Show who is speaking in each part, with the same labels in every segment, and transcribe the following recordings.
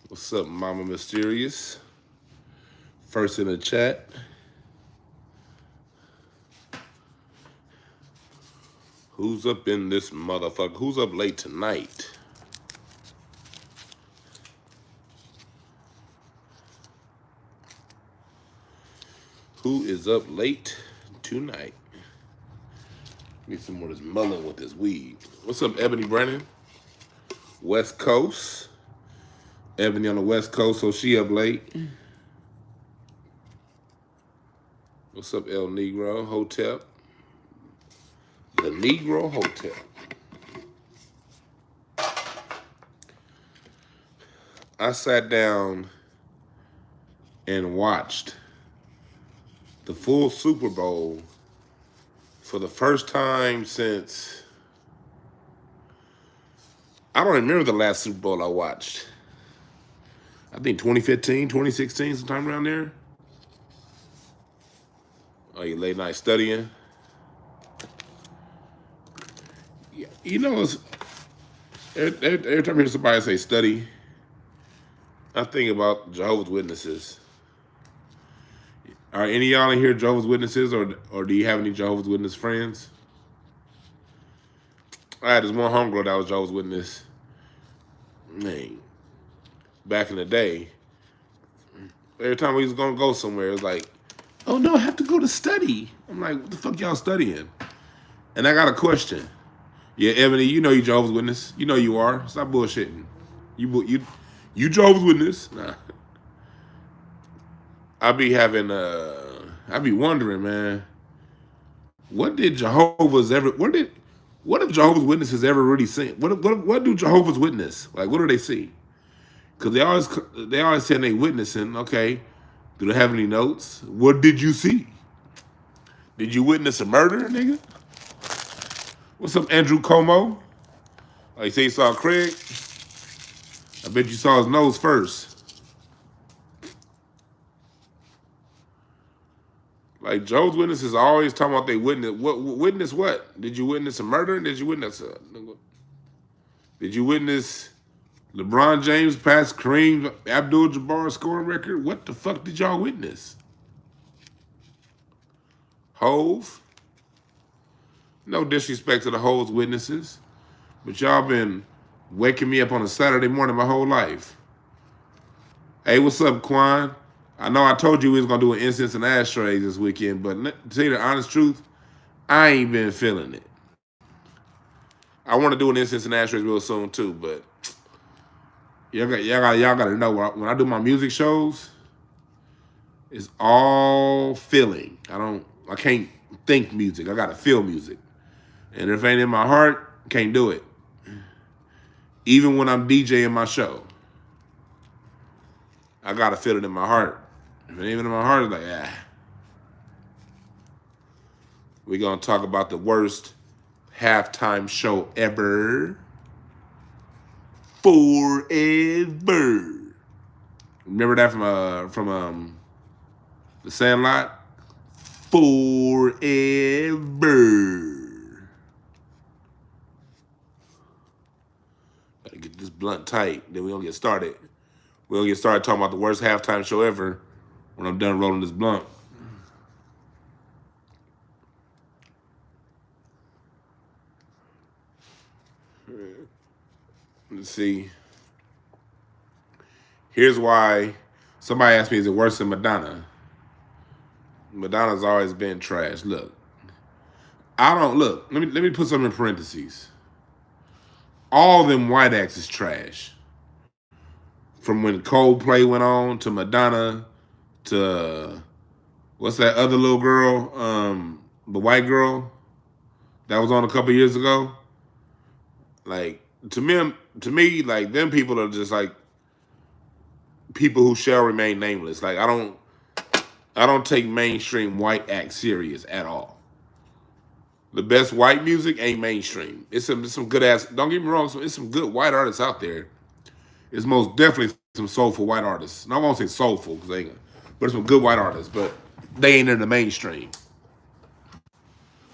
Speaker 1: What's up, Mama Mysterious? First in the chat. Who's up in this motherfucker? Who's up late tonight? Who is up late tonight? Need some more of this mulling with this weed. What's up, Ebony Brennan? West Coast. Ebony on the West Coast, so she up late. What's up, El Negro? Hotep. The Negro Hotel. I sat down and watched the full Super Bowl for the first time since, I don't remember the last Super Bowl I watched. I think 2015, 2016, sometime around there. Oh, you late night studying? Yeah, you know, every time I hear somebody say study, I think about Jehovah's Witnesses. Are any of y'all in here Jehovah's Witnesses, or do you have any Jehovah's Witness friends? I had this one homegirl that was Jehovah's Witness. Man, back in the day, every time we was gonna go somewhere, it was like, oh no, I have to go to study. I'm like, what the fuck y'all studying? And I got a question. Yeah, Ebony, you know you Jehovah's Witness. You know you are. Stop bullshitting. You Jehovah's Witness. Nah. I be wondering, man, what if Jehovah's Witnesses ever really seen? What do Jehovah's Witness? Like, what do they see? Because they always say they witnessing. Okay, do they have any notes? What did you see? Did you witness a murder, nigga? What's up, Andrew Como? Oh, you say you saw Craig? I bet you saw his nose first. Like, Jehovah's Witnesses are always talking about they witness. Witness what? Did you witness a murder? Did you witness LeBron James pass Kareem Abdul-Jabbar scoring record? What the fuck did y'all witness? Hove? No disrespect to the Hove's witnesses, but y'all been waking me up on a Saturday morning my whole life. Hey, what's up, Quan? I know I told you we was gonna do an incense and ashtrays this weekend, but to tell you the honest truth, I ain't been feeling it. I want to do an incense and ashtrays real soon too, but y'all gotta know when I do my music shows, it's all feeling. I can't think music. I gotta feel music, and if it ain't in my heart, can't do it. Even when I'm DJing my show, I gotta feel it in my heart. If it ain't in my heart, it's like, ah. We're gonna talk about the worst halftime show ever. Forever. Remember that from The Sandlot? Forever. Gotta get this blunt tight, then we're gonna get started. We're gonna get started talking about the worst halftime show ever when I'm done rolling this blunt. Let's see. Here's why. Somebody asked me, is it worse than Madonna? Madonna's always been trash. Look. Let me put something in parentheses. All them white acts is trash. From when Coldplay went on to Madonna to what's that other little girl? The white girl that was on a couple years ago. Like, to me, like, them people are just like people who shall remain nameless. Like, I don't take mainstream white acts serious at all. The best white music ain't mainstream. It's some good ass. Don't get me wrong. It's some good white artists out there. It's most definitely some soulful white artists. And I won't say soulful because they ain't, but it's some good white artists. But they ain't in the mainstream.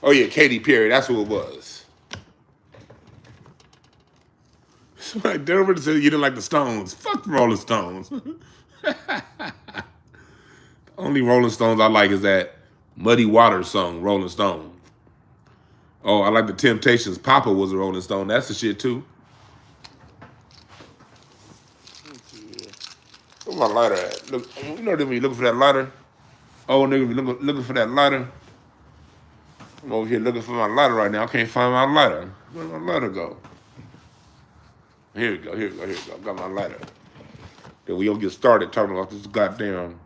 Speaker 1: Oh yeah, Katy Perry. That's who it was. Denver said you didn't like the Stones. Fuck the Rolling Stones. Only Rolling Stones I like is that Muddy Waters song, Rolling Stone. Oh, I like the Temptations. Papa was a Rolling Stone. That's the shit too. Where's my lighter at? Look, you know when you looking for that lighter? Oh, nigga, looking for that lighter. I'm over here looking for my lighter right now. I can't find my lighter. Where'd my lighter go? Here we go. Got my lighter. Then we gonna get started talking about this goddamn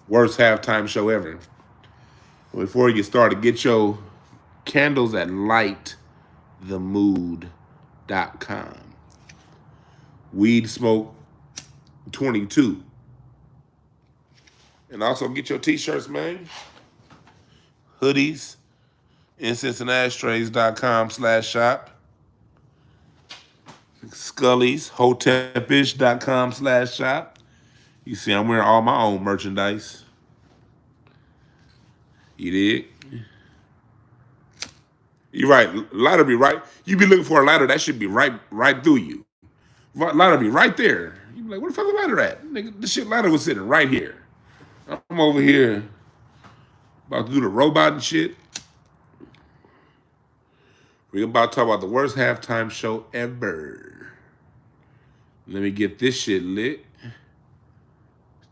Speaker 1: worst halftime show ever. Before you get started, get your candles at lightthemood.com. Weed Smoke 22. And also get your t-shirts, man. Hoodies. IncenseandAshtrays.com/shop. Scully's. Hotepish.com/shop. You see, I'm wearing all my own merchandise. You dig? You're right. Lighter be right. You be looking for a lighter, that should be right through you. Lighter be right there. You be like, where the fuck is the lighter at? Nigga, this shit lighter was sitting right here. I'm over here about to do the robot and shit. We're about to talk about the worst halftime show ever. Let me get this shit lit.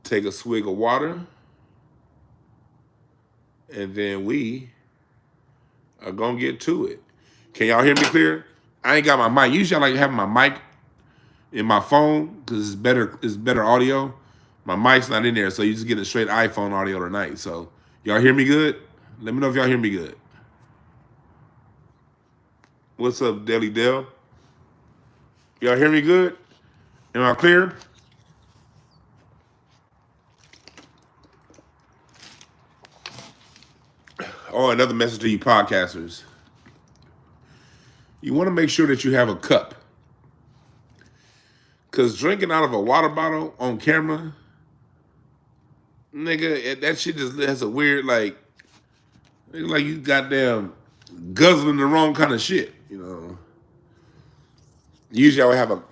Speaker 1: Take a swig of water. And then we are gonna get to it. Can y'all hear me clear? I ain't got my mic. Usually I like having my mic in my phone because it's better audio. My mic's not in there, so you just get a straight iPhone audio tonight. So y'all hear me good? Let me know if y'all hear me good. What's up, Deli Dell? Y'all hear me good? Am I clear? Oh, another message to you podcasters. You want to make sure that you have a cup. Because drinking out of a water bottle on camera, nigga, that shit just has a weird, like you goddamn guzzling the wrong kind of shit, you know. Usually I would have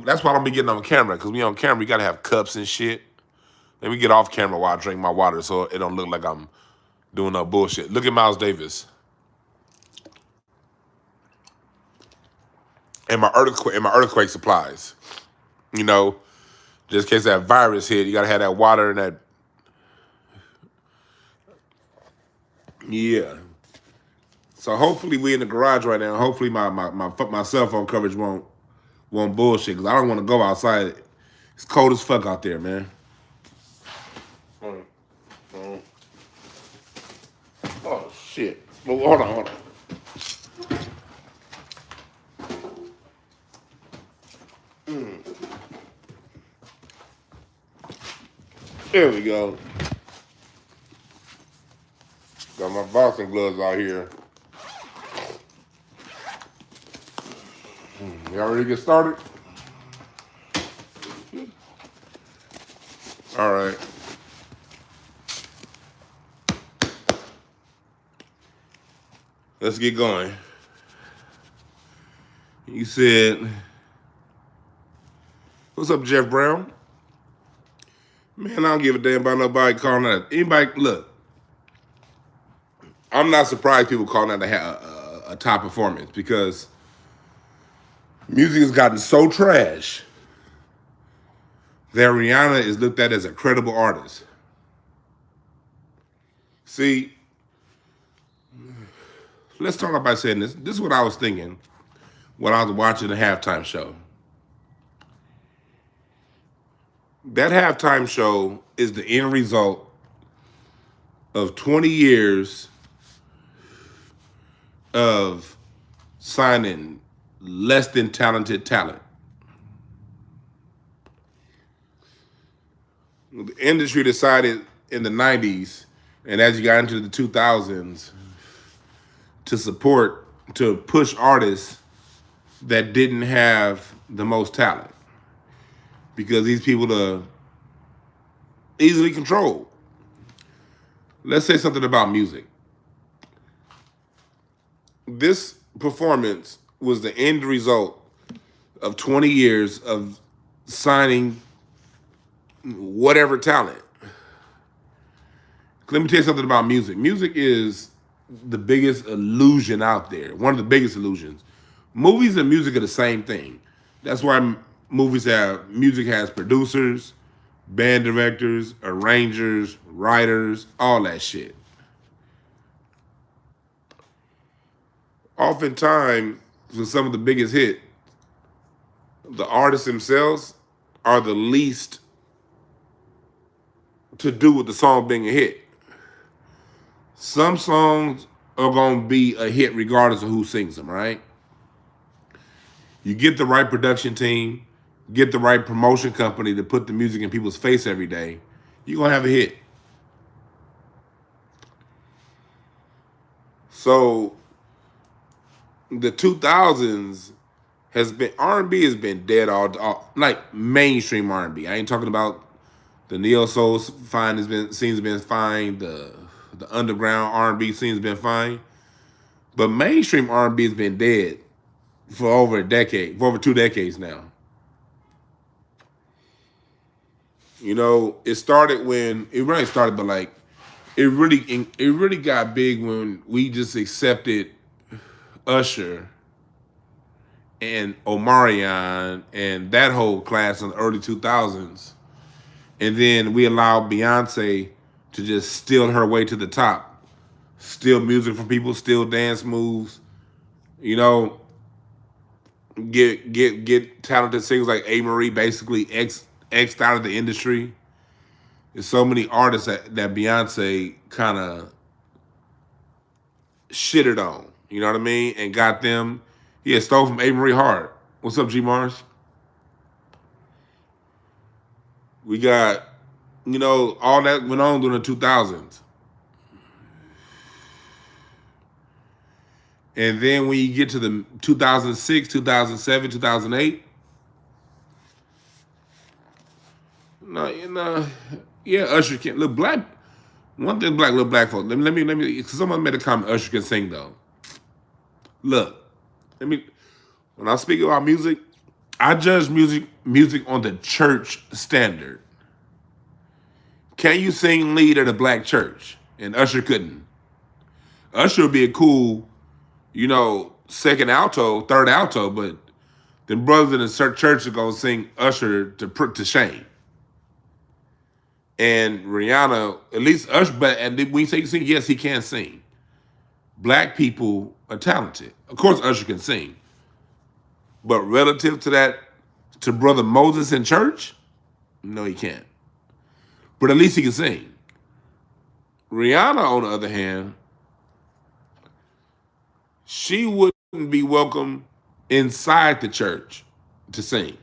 Speaker 1: that's why I don't be getting on camera, because we on camera, you got to have cups and shit. Let me get off camera while I drink my water so it don't look like I'm doing no bullshit. Look at Miles Davis. And my earthquake supplies. You know, just in case that virus hit, you gotta have that water and that. Yeah. So hopefully we in the garage right now. Hopefully my cell phone coverage won't bullshit, because I don't want to go outside. It's cold as fuck out there, man. Oh shit. Well, hold on. There we go. Got my boxing gloves out here. Y'all ready to get started? All right. Let's get going. You said, what's up, Jeff Brown? Man, I don't give a damn about nobody calling that. Anybody, look, I'm not surprised people calling that a top performance, because music has gotten so trash that Rihanna is looked at as a credible artist. See, let's start off by saying this. This is what I was thinking when I was watching the halftime show. That halftime show is the end result of 20 years of signing less than talented talent. The industry decided in the 90s, and as you got into the 2000s, to push artists that didn't have the most talent, because these people are easily controlled. Let's say something about music. This performance was the end result of 20 years of signing whatever talent. Let me tell you something about music. Music is the biggest illusion out there. One of the biggest illusions. Movies and music are the same thing. That's why music has producers, band directors, arrangers, writers, all that shit. Oftentimes, for some of the biggest hits, the artists themselves are the least to do with the song being a hit. Some songs are going to be a hit regardless of who sings them, right? You get the right production team, get the right promotion company to put the music in people's face every day, you're going to have a hit. So the 2000s has been, R&B has been dead all like mainstream R&B. I ain't talking about the neo soul scene's been fine, the underground R&B scene's been fine, but mainstream R&B has been dead for over a decade, for over 2 decades now. You know, it really started, but like it really got big when we just accepted Usher and Omarion and that whole class in the early 2000s. And then we allowed Beyonce to just steal her way to the top. Steal music from people, steal dance moves, you know, get talented singers like A. Marie basically X'd out of the industry. There's so many artists that Beyonce kind of shitted on, you know what I mean? And got them, stole from A. Marie hard. What's up, G. Mars? We got, all that went on during the 2000s. And then when you get to the 2006, 2007, 2008, Usher can look black. One thing, little black folks. Let me. Someone made a comment. Usher can sing though. Look, when I speak about music, I judge music on the church standard. Can you sing lead at a black church? And Usher couldn't. Usher would be a cool, second alto, third alto, but the brothers in the church are gonna sing Usher to shame. And Rihanna, at least Usher, and when you say sing, yes, he can sing. Black people are talented. Of course, Usher can sing. But relative to that, to Brother Moses in church, no, he can't. But at least he can sing. Rihanna, on the other hand, she wouldn't be welcome inside the church to sing.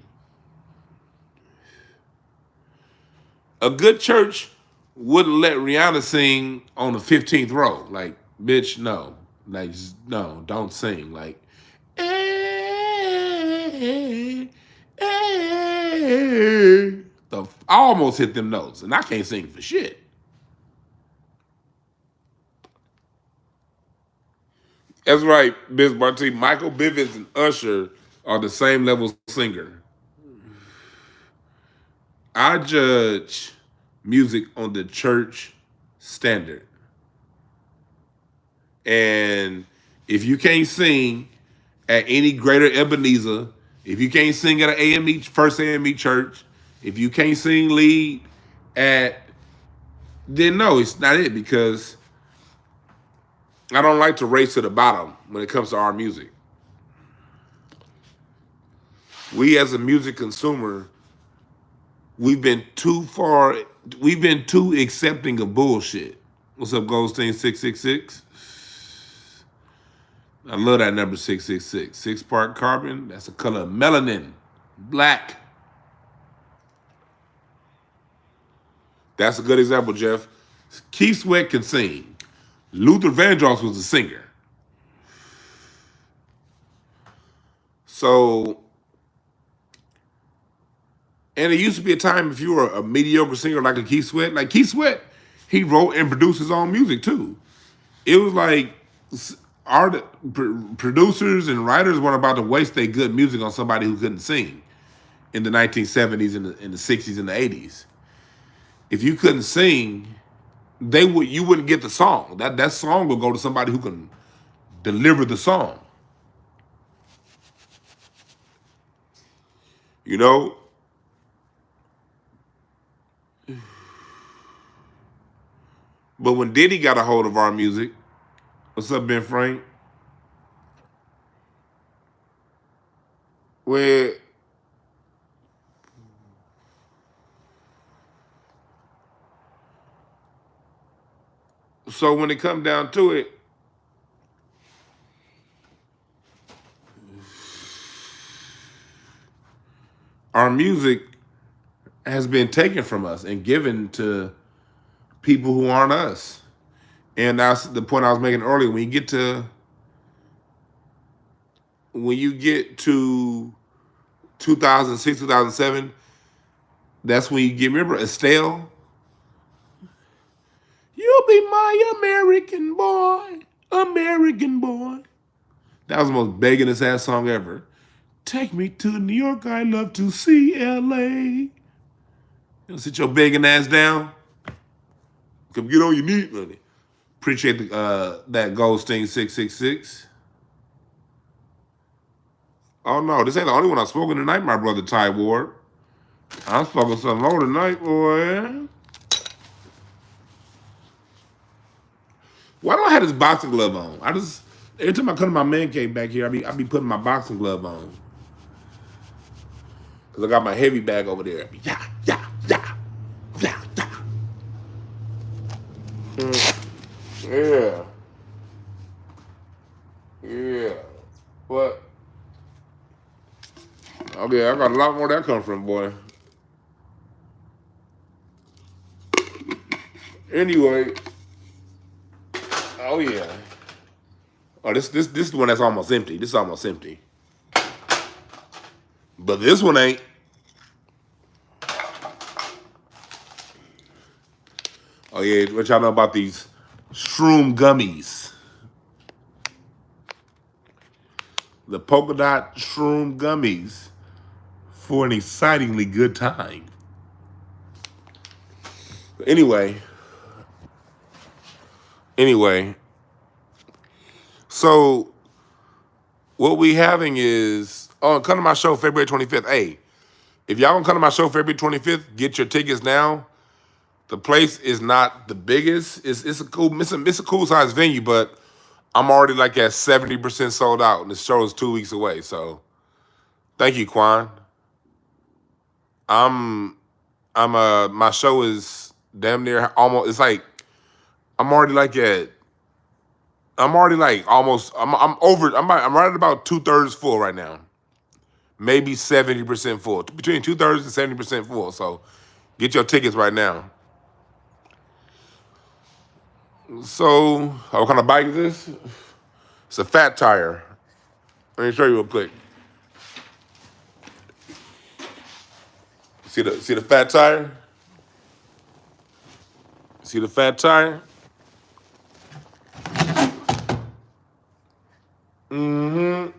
Speaker 1: A good church wouldn't let Rihanna sing on the 15th row. Like, bitch, no. Like, no, don't sing. Like, I almost hit them notes, and I can't sing for shit. That's right, Biz Barty. Michael Bivins and Usher are the same level singer. I judge music on the church standard. And if you can't sing at any greater Ebenezer, if you can't sing at an AME, First AME church, if you can't sing lead then no, it's not it, because I don't like to race to the bottom when it comes to our music. We as a music consumer, we've been too accepting of bullshit. What's up, Goldstein 666? I love that number 666. 6-part carbon, that's the color of melanin. Black. That's a good example, Jeff. Keith Sweat can sing. Luther Vandross was a singer. So, and it used to be a time if you were a mediocre singer like a Keith Sweat, he wrote and produced his own music too. It was like producers and writers weren't about to waste their good music on somebody who couldn't sing in the 1970s and in the 60s and the 80s. If you couldn't sing, you wouldn't get the song. That song would go to somebody who can deliver the song. You know? But when Diddy got a hold of our music, what's up, Ben Frank? Where so when it come down to it, our music has been taken from us and given to people who aren't us. And that's the point I was making earlier. When you get to 2006, 2007, that's when you get, remember Estelle? You'll be my American boy, American boy. That was the most beggingest ass song ever. Take me to New York, I love to see LA. You sit your begging ass down. Come get on your knees, buddy. Appreciate that Gold Sting 666. Oh no, this ain't the only one I'm smoking tonight, my brother Ty Ward. I'm smoking some more tonight, boy. Why don't I have this boxing glove on? Every time I come to my man cave back here, I be putting my boxing glove on. Cause I got my heavy bag over there. Yeah. Yeah. What? Okay, I got a lot more where that come from, boy. Anyway. Oh yeah. Oh, this is the one that's almost empty. This is almost empty. But this one ain't. Oh yeah, what y'all know about these shroom gummies? The polka dot shroom gummies for an excitingly good time. Anyway, so what we having is, come to my show February 25th. Hey, if y'all gonna come to my show February 25th, get your tickets now. The place is not the biggest. It's a cool size venue, but I'm already like at 70% sold out, and the show is 2 weeks away. So, thank you, Quan. My show is damn near almost. It's like I'm right at about 2/3 full right now. Maybe 70% full. Between 2/3 and 70% full. So, get your tickets right now. So, what kind of bike is this? It's a fat tire. Let me show you real quick. See the fat tire? See the fat tire? Mm-hmm.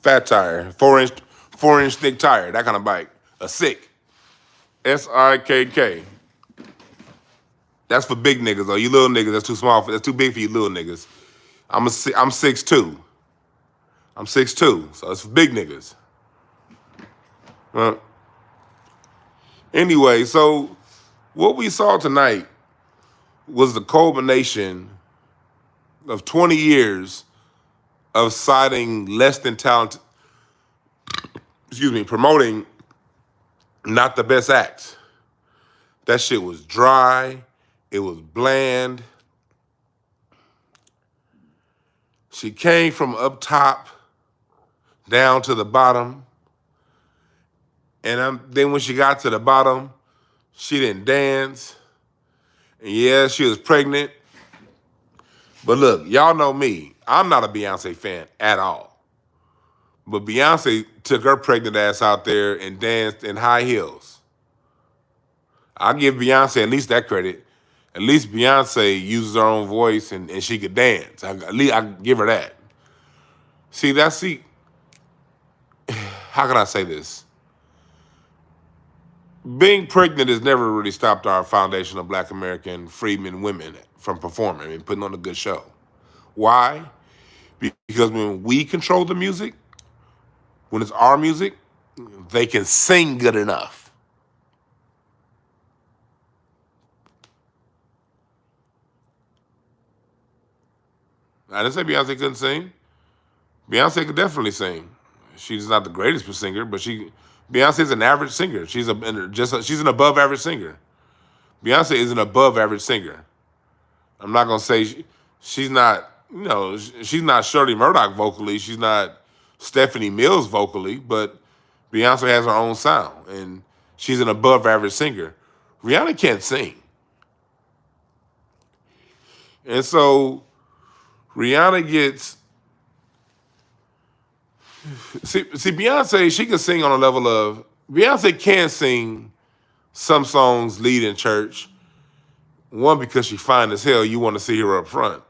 Speaker 1: Fat tire. 4-inch thick tire. That kind of bike. A sick. SIKK. That's for big niggas though. You little niggas, that's too small. That's too big for you little niggas. I'm 6'2". I'm 6'2", so it's for big niggas. Anyway, so what we saw tonight was the culmination of 20 years of citing less than talented, promoting not the best acts. That shit was dry. It was bland. She came from up top down to the bottom. And then when she got to the bottom, she didn't dance. And yeah, she was pregnant. But look, y'all know me. I'm not a Beyonce fan at all. But Beyonce took her pregnant ass out there and danced in high heels. I'll give Beyonce at least that credit. At least Beyonce uses her own voice and she could dance. At least I give her that. See, how can I say this? Being pregnant has never really stopped our foundation of Black American freedmen women from performing and putting on a good show. Why? Because when we control the music, when it's our music, they can sing good enough. I didn't say Beyonce couldn't sing. Beyonce could definitely sing. She's not the greatest singer, but Beyonce's an average singer. She's an above average singer. Beyonce is an above average singer. I'm not gonna say she's not. She's not Shirley Murdoch vocally. She's not Stephanie Mills vocally, but Beyonce has her own sound, and she's an above average singer. Rihanna can't sing, and so Rihanna gets. See, Beyonce, she can sing on a level of Beyonce can sing some songs lead in church. One, because she fine as hell, you want to see her up front.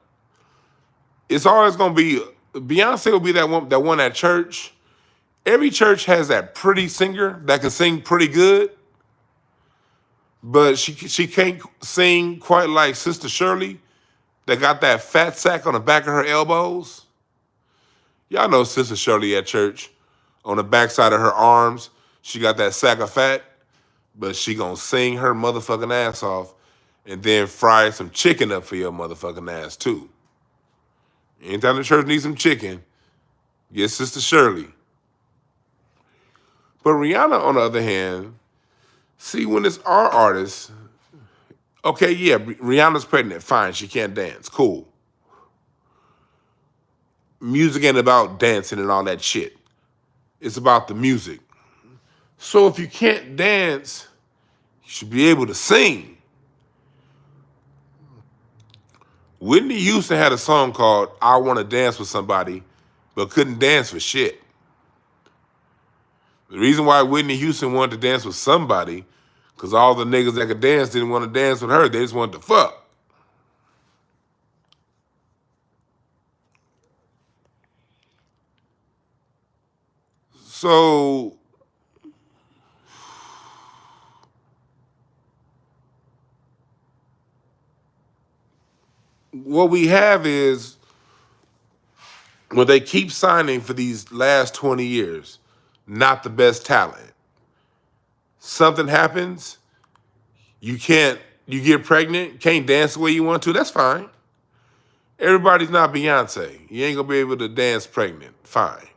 Speaker 1: It's always gonna be Beyonce will be that one at church. Every church has that pretty singer that can sing pretty good, but she can't sing quite like Sister Shirley that got that fat sack on the back of her elbows. Y'all know Sister Shirley at church. On the backside of her arms, she got that sack of fat, but she gonna sing her motherfucking ass off and then fry some chicken up for your motherfucking ass too. Anytime the church needs some chicken, get Sister Shirley. But Rihanna, on the other hand, see, when it's our artists, okay, yeah, Rihanna's pregnant, fine, she can't dance, cool. Music ain't about dancing and all that shit. It's about the music. So if you can't dance, you should be able to sing. Whitney Houston had a song called I Want to Dance with Somebody, but couldn't dance for shit. The reason why Whitney Houston wanted to dance with somebody, because all the niggas that could dance didn't want to dance with her. They just wanted to fuck. So what we have is when they keep signing for these last 20 years, not the best talent. Something happens, you get pregnant, can't dance the way you want to, that's fine. Everybody's not Beyonce. You ain't gonna be able to dance pregnant, fine.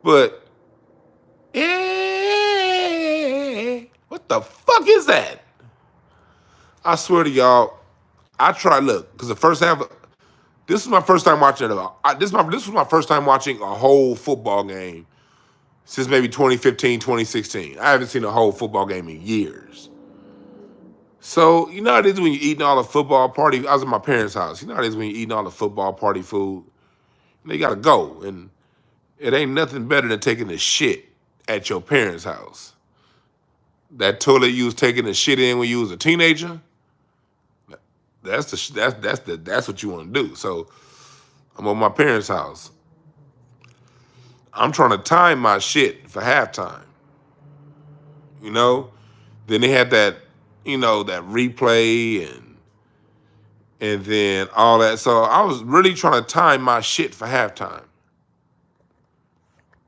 Speaker 1: But, what the fuck is that? I swear to y'all, because the first half, this is my first time watching it. This was my first time watching a whole football game since maybe 2015, 2016. I haven't seen a whole football game in years. So, you know how it is when you're eating all the football party. I was at my parents' house. You know how it is when you're eating all the football party food. And you gotta go. And it ain't nothing better than taking a shit at your parents' house. That toilet you was taking the shit in when you was a teenager, that's what you want to do. So I'm at my parents' house. I'm trying to time my shit for halftime. You know? Then they had that, that replay and then all that. So I was really trying to time my shit for halftime.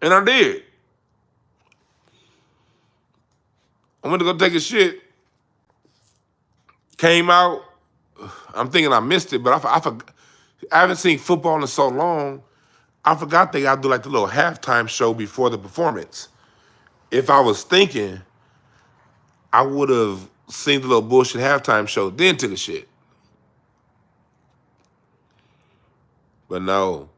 Speaker 1: And I did. I went to go take a shit. Came out. I'm thinking I missed it, but I haven't seen football in so long. I forgot they got to do like the little halftime show before the performance. If I was thinking, I would have seen the little bullshit halftime show, then took a shit. But no,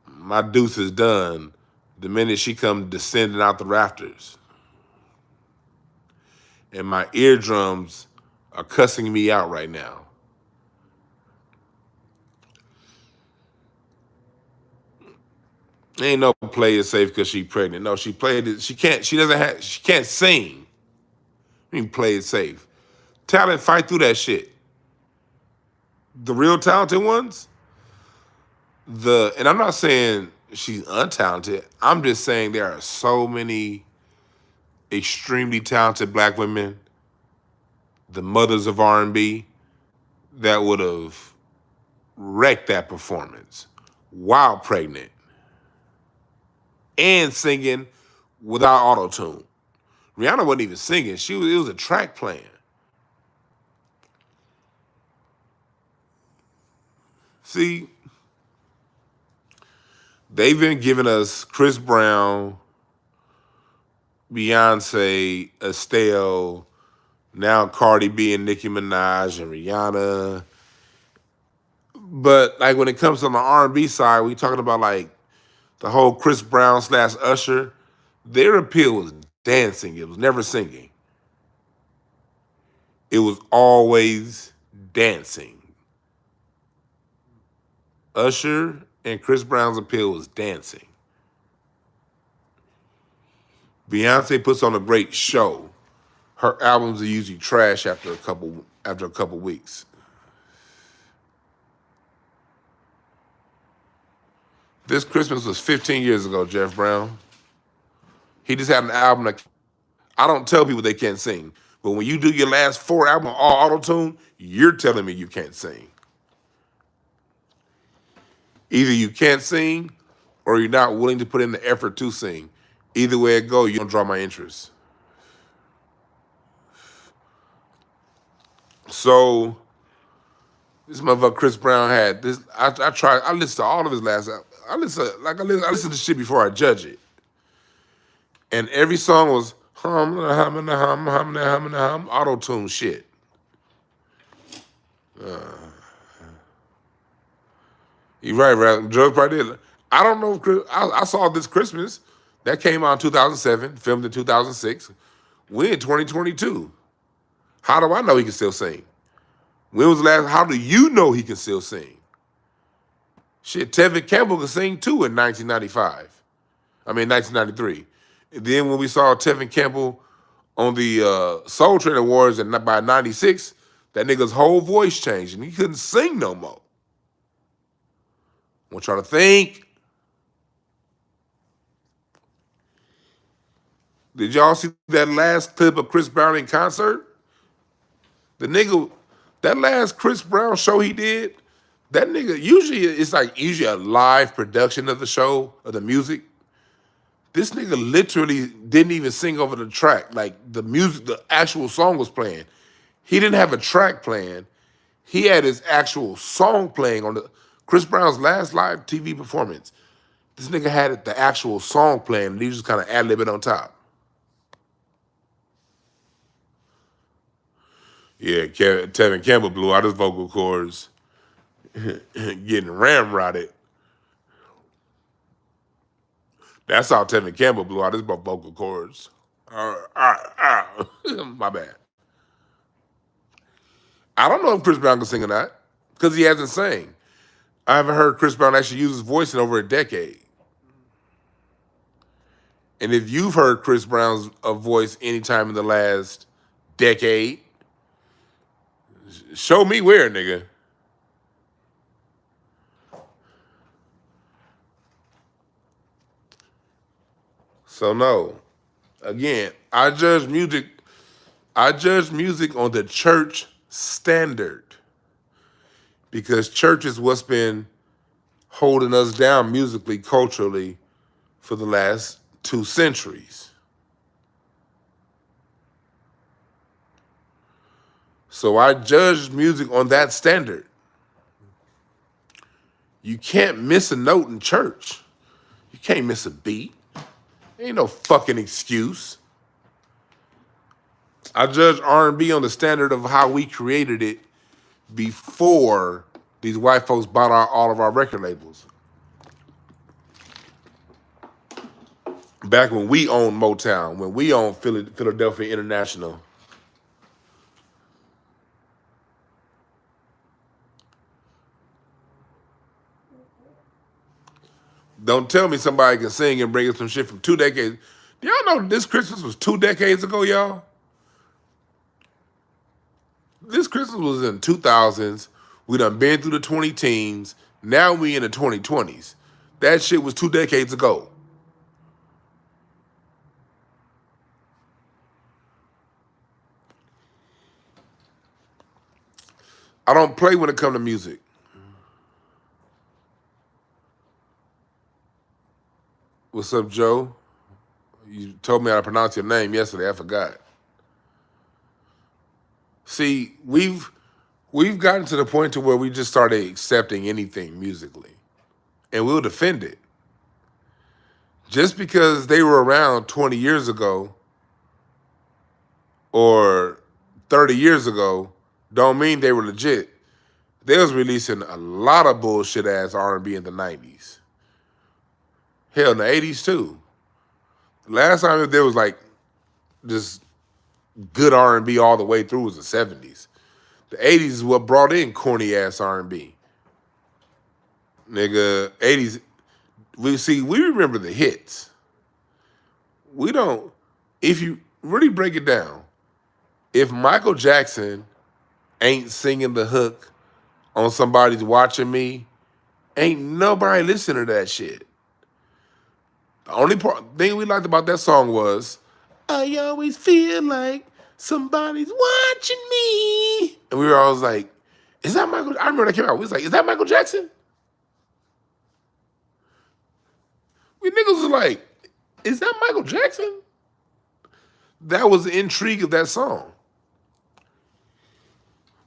Speaker 1: my deuce is done the minute she come descending out the rafters. And my eardrums are cussing me out right now. Ain't no play is safe because she pregnant. No, she can't sing. I mean, play it safe. Talent fight through that shit. The real talented ones, and I'm not saying she's untalented. I'm just saying there are so many extremely talented black women, the mothers of R&B, that would have wrecked that performance while pregnant and singing without auto-tune. Rihanna wasn't even singing. It was a track playing. See, they've been giving us Chris Brown, Beyonce, Estelle, now Cardi B and Nicki Minaj and Rihanna. But like when it comes on the R&B side, we talking about like the whole Chris Brown / Usher, their appeal was dancing. It was never singing. It was always dancing. Usher and Chris Brown's appeal was dancing. Beyonce puts on a great show. Her albums are usually trash after a couple weeks. This Christmas was 15 years ago, Jeff Brown. He just had an album that I don't tell people they can't sing, but when you do your last 4 albums all auto-tune, you're telling me you can't sing. Either you can't sing or you're not willing to put in the effort to sing. Either way it goes, you don't draw my interest. So this motherfucker Chris Brown had this. I listened to all of his last album. I listen to shit before I judge it. And every song was auto-tune shit. You're right. Drugs probably did. I don't know if I saw This Christmas. That came out in 2007, filmed in 2006. We're in 2022. How do I know he can still sing? When was the last? How do you know he can still sing? Shit, Tevin Campbell could sing too in 1993. And then when we saw Tevin Campbell on the Soul Train Awards and by 96, that nigga's whole voice changed and he couldn't sing no more. I'm trying to think. Did y'all see that last clip of Chris Brown in concert? The nigga, that last Chris Brown show he did, that nigga, usually a live production of the show, of the music. This nigga literally didn't even sing over the track. Like the music, the actual song was playing. He didn't have a track playing. He had his actual song playing on Chris Brown's last live TV performance. This nigga had the actual song playing and he just kind of ad-libbing on top. Yeah, Tevin Campbell blew out his vocal cords, getting ramrodded. That's how Tevin Campbell blew out his vocal cords. My bad. I don't know if Chris Brown can sing or not, because he hasn't sang. I haven't heard Chris Brown actually use his voice in over a decade. And if you've heard Chris Brown's voice anytime in the last decade, show me where, nigga. So no. Again, I judge music on the church standard. Because church is what's been holding us down musically, culturally for the last 2 centuries. So I judge music on that standard. You can't miss a note in church. You can't miss a beat. Ain't no fucking excuse. I judge R&B on the standard of how we created it before these white folks bought all of our record labels. Back when we owned Motown, when we owned Philadelphia International. Don't tell me somebody can sing and bring us some shit from 2 decades. Do y'all know This Christmas was 2 decades ago, y'all? This Christmas was in 2000s. We done been through the 20 teens. Now we in the 2020s. That shit was 2 decades ago. I don't play when it comes to music. What's up, Joe? You told me how to pronounce your name yesterday. I forgot. See, we've gotten to the point to where we just started accepting anything musically, and we'll defend it. Just because they were around 20 years ago or 30 years ago, don't mean they were legit. They was releasing a lot of bullshit ass R&B in the 90s. Hell, in the 80s too. Last time there was like just good R&B all the way through was the 70s. The 80s is what brought in corny ass R&B. Nigga, 80s, we remember the hits. We don't, if you really break it down, if Michael Jackson ain't singing the hook on Somebody's Watching Me, ain't nobody listening to that shit. The only thing we liked about that song was, I always feel like somebody's watching me. And we were always like, is that Michael? I remember that came out. We was like, is that Michael Jackson? We niggas was like, is that Michael Jackson? That was the intrigue of that song.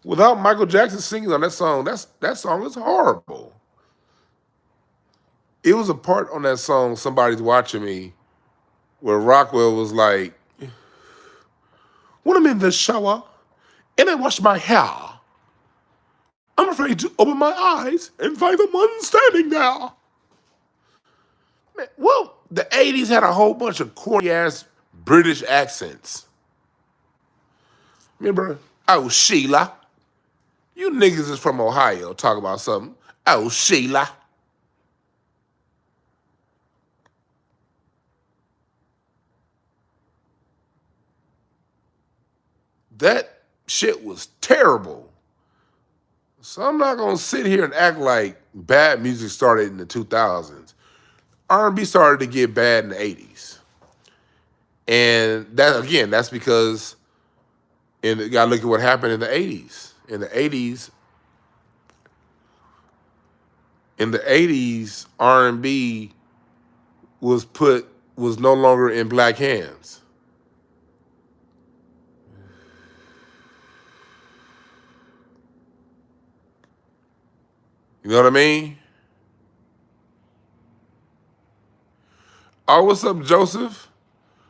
Speaker 1: Without Michael Jackson singing on that song, that song is horrible. It was a part on that song, Somebody's Watching Me, where Rockwell was like, when I'm in the shower and I wash my hair, I'm afraid to open my eyes and find someone standing there. Man, well, the 80s had a whole bunch of corny ass British accents. Remember, oh, Sheila. You niggas is from Ohio talk about something. Oh, Sheila. That shit was terrible. So I'm not gonna sit here and act like bad music started in the 2000s. R&B started to get bad in the 80s. And that, again, that's because, and you gotta look at what happened in the 80s. In the 80s, R&B was no longer in black hands. You know what I mean? Oh, what's up, Joseph?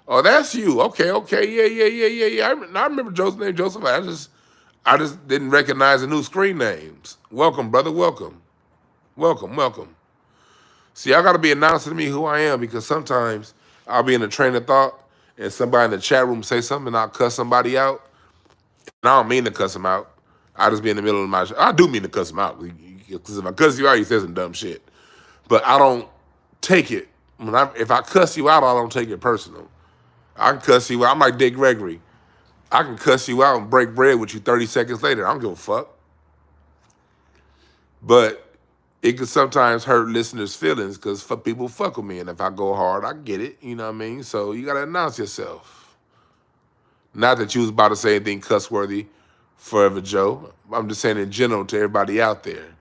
Speaker 1: Oh, that's you. Okay. Yeah. I remember Joseph's name, Joseph. I just didn't recognize the new screen names. Welcome, brother. Welcome. See, I gotta be announcing to me who I am because sometimes I'll be in a train of thought and somebody in the chat room say something and I'll cuss somebody out. And I don't mean to cuss them out. I just be in the middle of my I do mean to cuss them out. Because if I cuss you out, you say some dumb shit. But I don't take it. If I cuss you out, I don't take it personal. I can cuss you out. I'm like Dick Gregory. I can cuss you out and break bread with you 30 seconds later. I don't give a fuck. But it could sometimes hurt listeners' feelings because people fuck with me. And if I go hard, I get it. You know what I mean? So you got to announce yourself. Not that you was about to say anything cuss-worthy, Forever Joe. I'm just saying in general to everybody out there.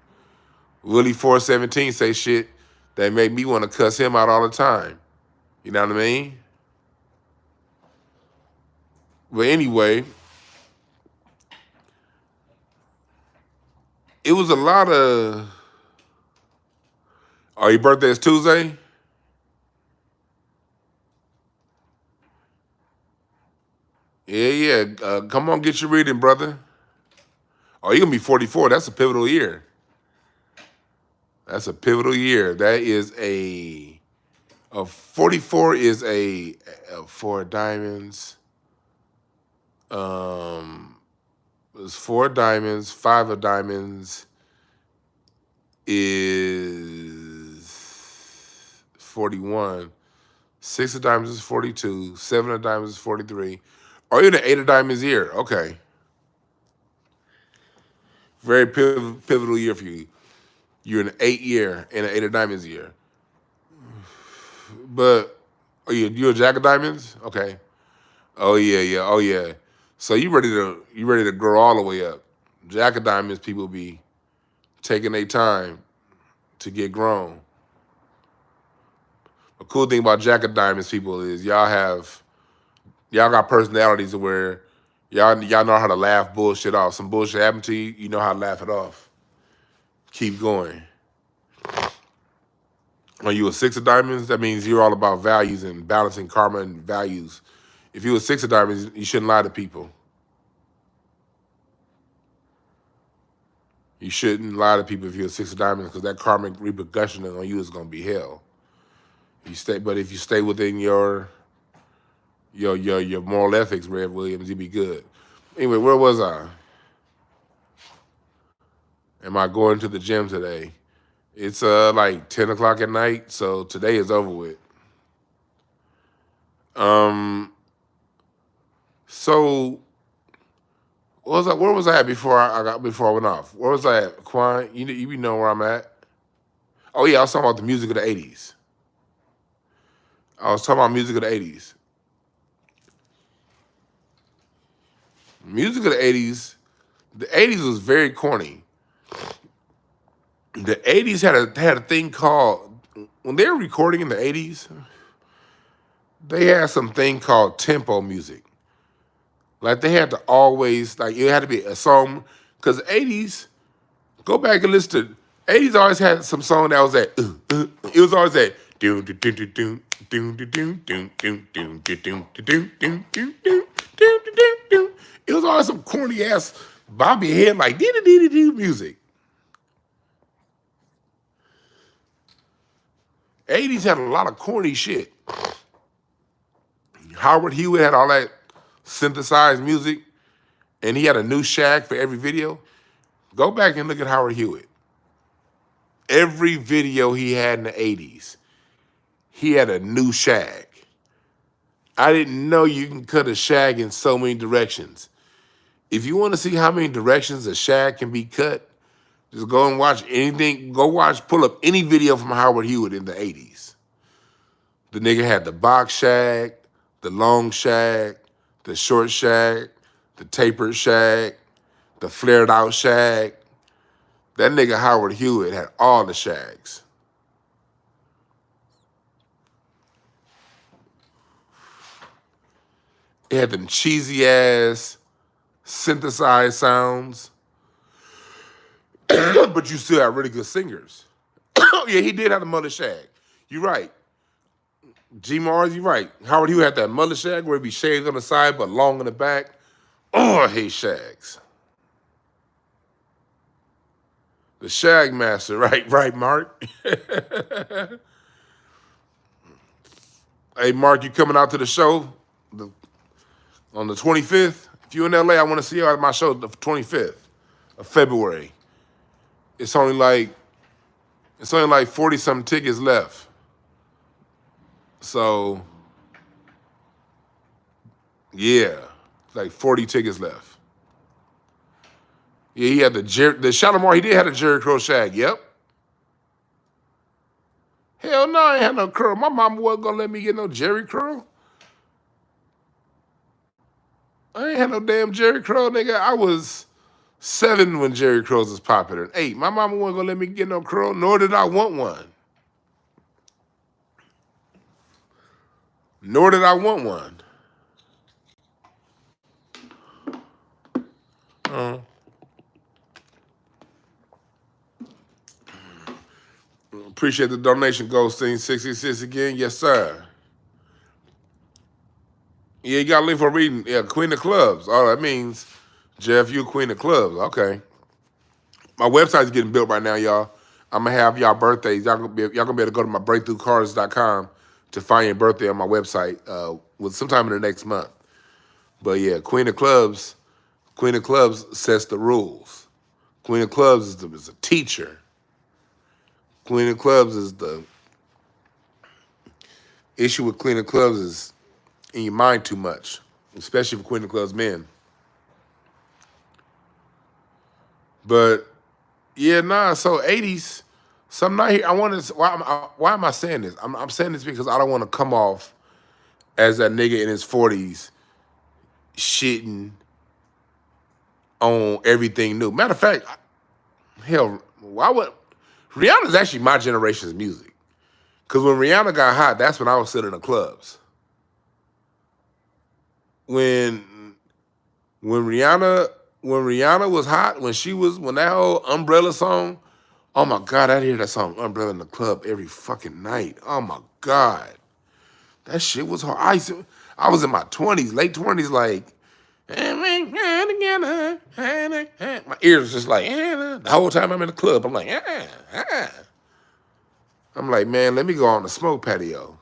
Speaker 1: Willie 417 say shit that make me want to cuss him out all the time. You know what I mean? But anyway, it was a lot of... Oh, your birthday is Tuesday? Yeah. Come on, get your reading, brother. Oh, you're going to be 44. That's a pivotal year. That's a pivotal year. That is a 44 is a 4 diamonds. It's 4 diamonds. 5 of diamonds is 41. 6 of diamonds is 42. 7 of diamonds is 43. Oh, you're in the 8 of diamonds year. Okay. Very pivotal year for you. You're in an 8 year and an 8 of diamonds year. But are you a jack of diamonds? Okay. Oh yeah, yeah, oh yeah. So you ready to grow all the way up. Jack of diamonds people be taking their time to get grown. The cool thing about jack of diamonds people is y'all got personalities where y'all know how to laugh bullshit off. Some bullshit happened to you, you know how to laugh it off. Keep going. Are you a 6 of diamonds? That means you're all about values and balancing karma and values. If you're a 6 of diamonds, you shouldn't lie to people. You shouldn't lie to people if you're a 6 of diamonds because that karmic repercussion on you is gonna be hell. But if you stay within your moral ethics, Rev Williams, you'll be good. Anyway, where was I? Am I going to the gym today? It's like 10 o'clock at night, so today is over with. So where was I at before I went off? Where was I at? Quan, you know where I'm at. Oh yeah, I was talking about the music of the 80s. I was talking about music of the 80s. Music of the 80s was very corny. The 80s had a thing called, when they were recording in the 80s, they had some thing called tempo music. Like they had to always, like it had to be a song, because the 80s, go back and listen to, 80s always had some song that was that, it was always that, it was always some corny ass Bobby Head like music. 80s had a lot of corny shit. Howard Hewitt had all that synthesized music, and he had a new shag for every video. Go back and look at Howard Hewitt. Every video he had in the 80s, he had a new shag. I didn't know you can cut a shag in so many directions. If you want to see how many directions a shag can be cut, just go and watch anything. Pull up any video from Howard Hewitt in the 80s. The nigga had the box shag, the long shag, the short shag, the tapered shag, the flared out shag. That nigga Howard Hewitt had all the shags. It had them cheesy ass synthesized sounds, but you still have really good singers. Yeah, he did have the mother shag. You're right. G Mars, you're right. Howard Hewitt had that mother shag where it be shaved on the side but long in the back. Oh, I hate shags. The Shag Master, right, Mark. Hey, Mark, you coming out to the show on the 25th? If you're in LA, I want to see you at my show the 25th of February. It's only like 40-something tickets left. So, yeah, like 40 tickets left. Yeah, he had the Shalimar, he did have a Jerry Curl shag, yep. Hell no, I ain't had no curl. My mama wasn't gonna let me get no Jerry curl. I ain't had no damn Jerry curl, nigga. I was 7 when Jerry curls was popular. 8, my mama wasn't gonna let me get no curl, nor did I want one. Nor did I want one. Appreciate the donation, Goldstein 66 again. Yes, sir. Yeah, you got a link for reading. Yeah, Queen of Clubs. Oh, that means, Jeff, you Queen of Clubs. Okay. My website's getting built right now, y'all. I'm going to have y'all birthdays. Y'all gonna be able to go to my breakthroughcards.com to find your birthday on my website with sometime in the next month. But yeah, Queen of Clubs sets the rules. Queen of Clubs is a teacher. Queen of Clubs is the issue with Queen of Clubs is in your mind too much, especially for Queen of Clubs men. But yeah, nah. So 80s, some night here. I want to. Why am I saying this? I'm saying this because I don't want to come off as that nigga in his 40s shitting on everything new. Matter of fact, hell, why would Rihanna's actually my generation's music? Because when Rihanna got hot, that's when I was sitting in the clubs. When Rihanna was hot, when that whole Umbrella song, oh my God, I'd hear that song Umbrella in the club every fucking night. Oh my God. That shit was hard. I was in my 20s, late 20s, like, my ears just like, the whole time I'm in the club, I'm like, I'm like, man, let me go on the smoke patio.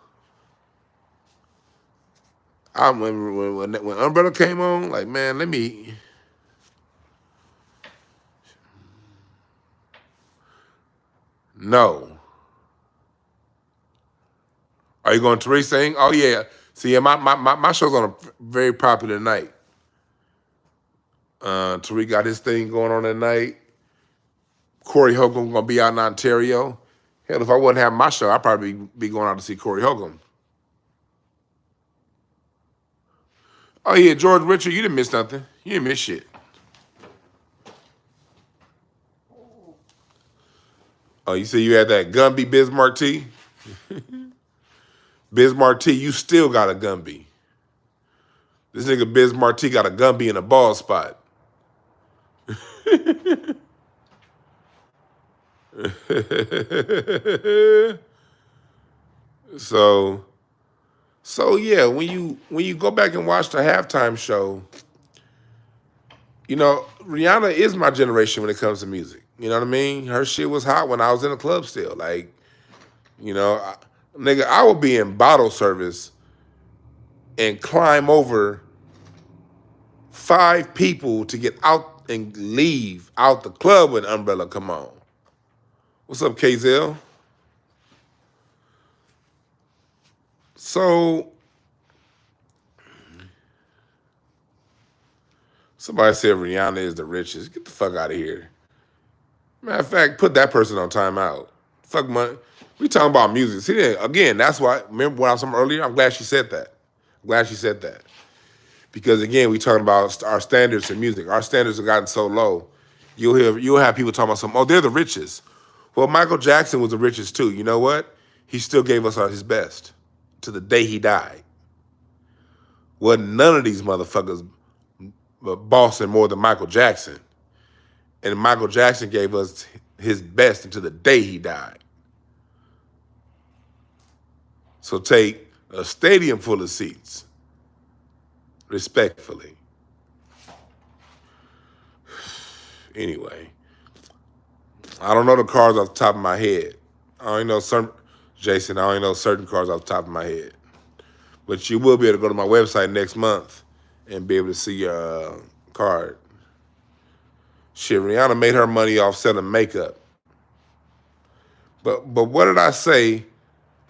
Speaker 1: When Umbrella came on, like, man, let me. No. Are you going to Tariq sing? Oh yeah. See, yeah, my show's on a very popular night. Tariq got his thing going on that night. Corey Holcomb gonna be out in Ontario. Hell, if I wouldn't have my show, I'd probably be going out to see Corey Holcomb. Oh yeah, George Richard, you didn't miss nothing. You didn't miss shit. Oh, you say you had that Gumby Bismarck T? Bismarck T, you still got a Gumby. This nigga Bismarck T got a Gumby in a bald spot. So yeah, when you go back and watch the halftime show, you know, Rihanna is my generation when it comes to music. You know what I mean? Her shit was hot when I was in the club still. Like, you know, nigga, I would be in bottle service and climb over 5 people to get out and leave out the club when Umbrella come on. What's up, KZL? So, somebody said Rihanna is the richest. Get the fuck out of here. Matter of fact, put that person on timeout. Fuck money. We talking about music. See, again, that's why, remember when I was talking earlier? I'm glad she said that. I'm glad she said that. Because again, we talking about our standards in music. Our standards have gotten so low. You'll have people talking about something, oh, they're the richest. Well, Michael Jackson was the richest too. You know what? He still gave us his best to the day he died. Wasn't none of these motherfuckers bossing more than Michael Jackson. And Michael Jackson gave us his best until the day he died. So take a stadium full of seats, respectfully. Anyway, I don't know the cars off the top of my head. I only know certain cars off the top of my head. But you will be able to go to my website next month and be able to see your card. Shit, Rihanna made her money off selling makeup. But what did I say?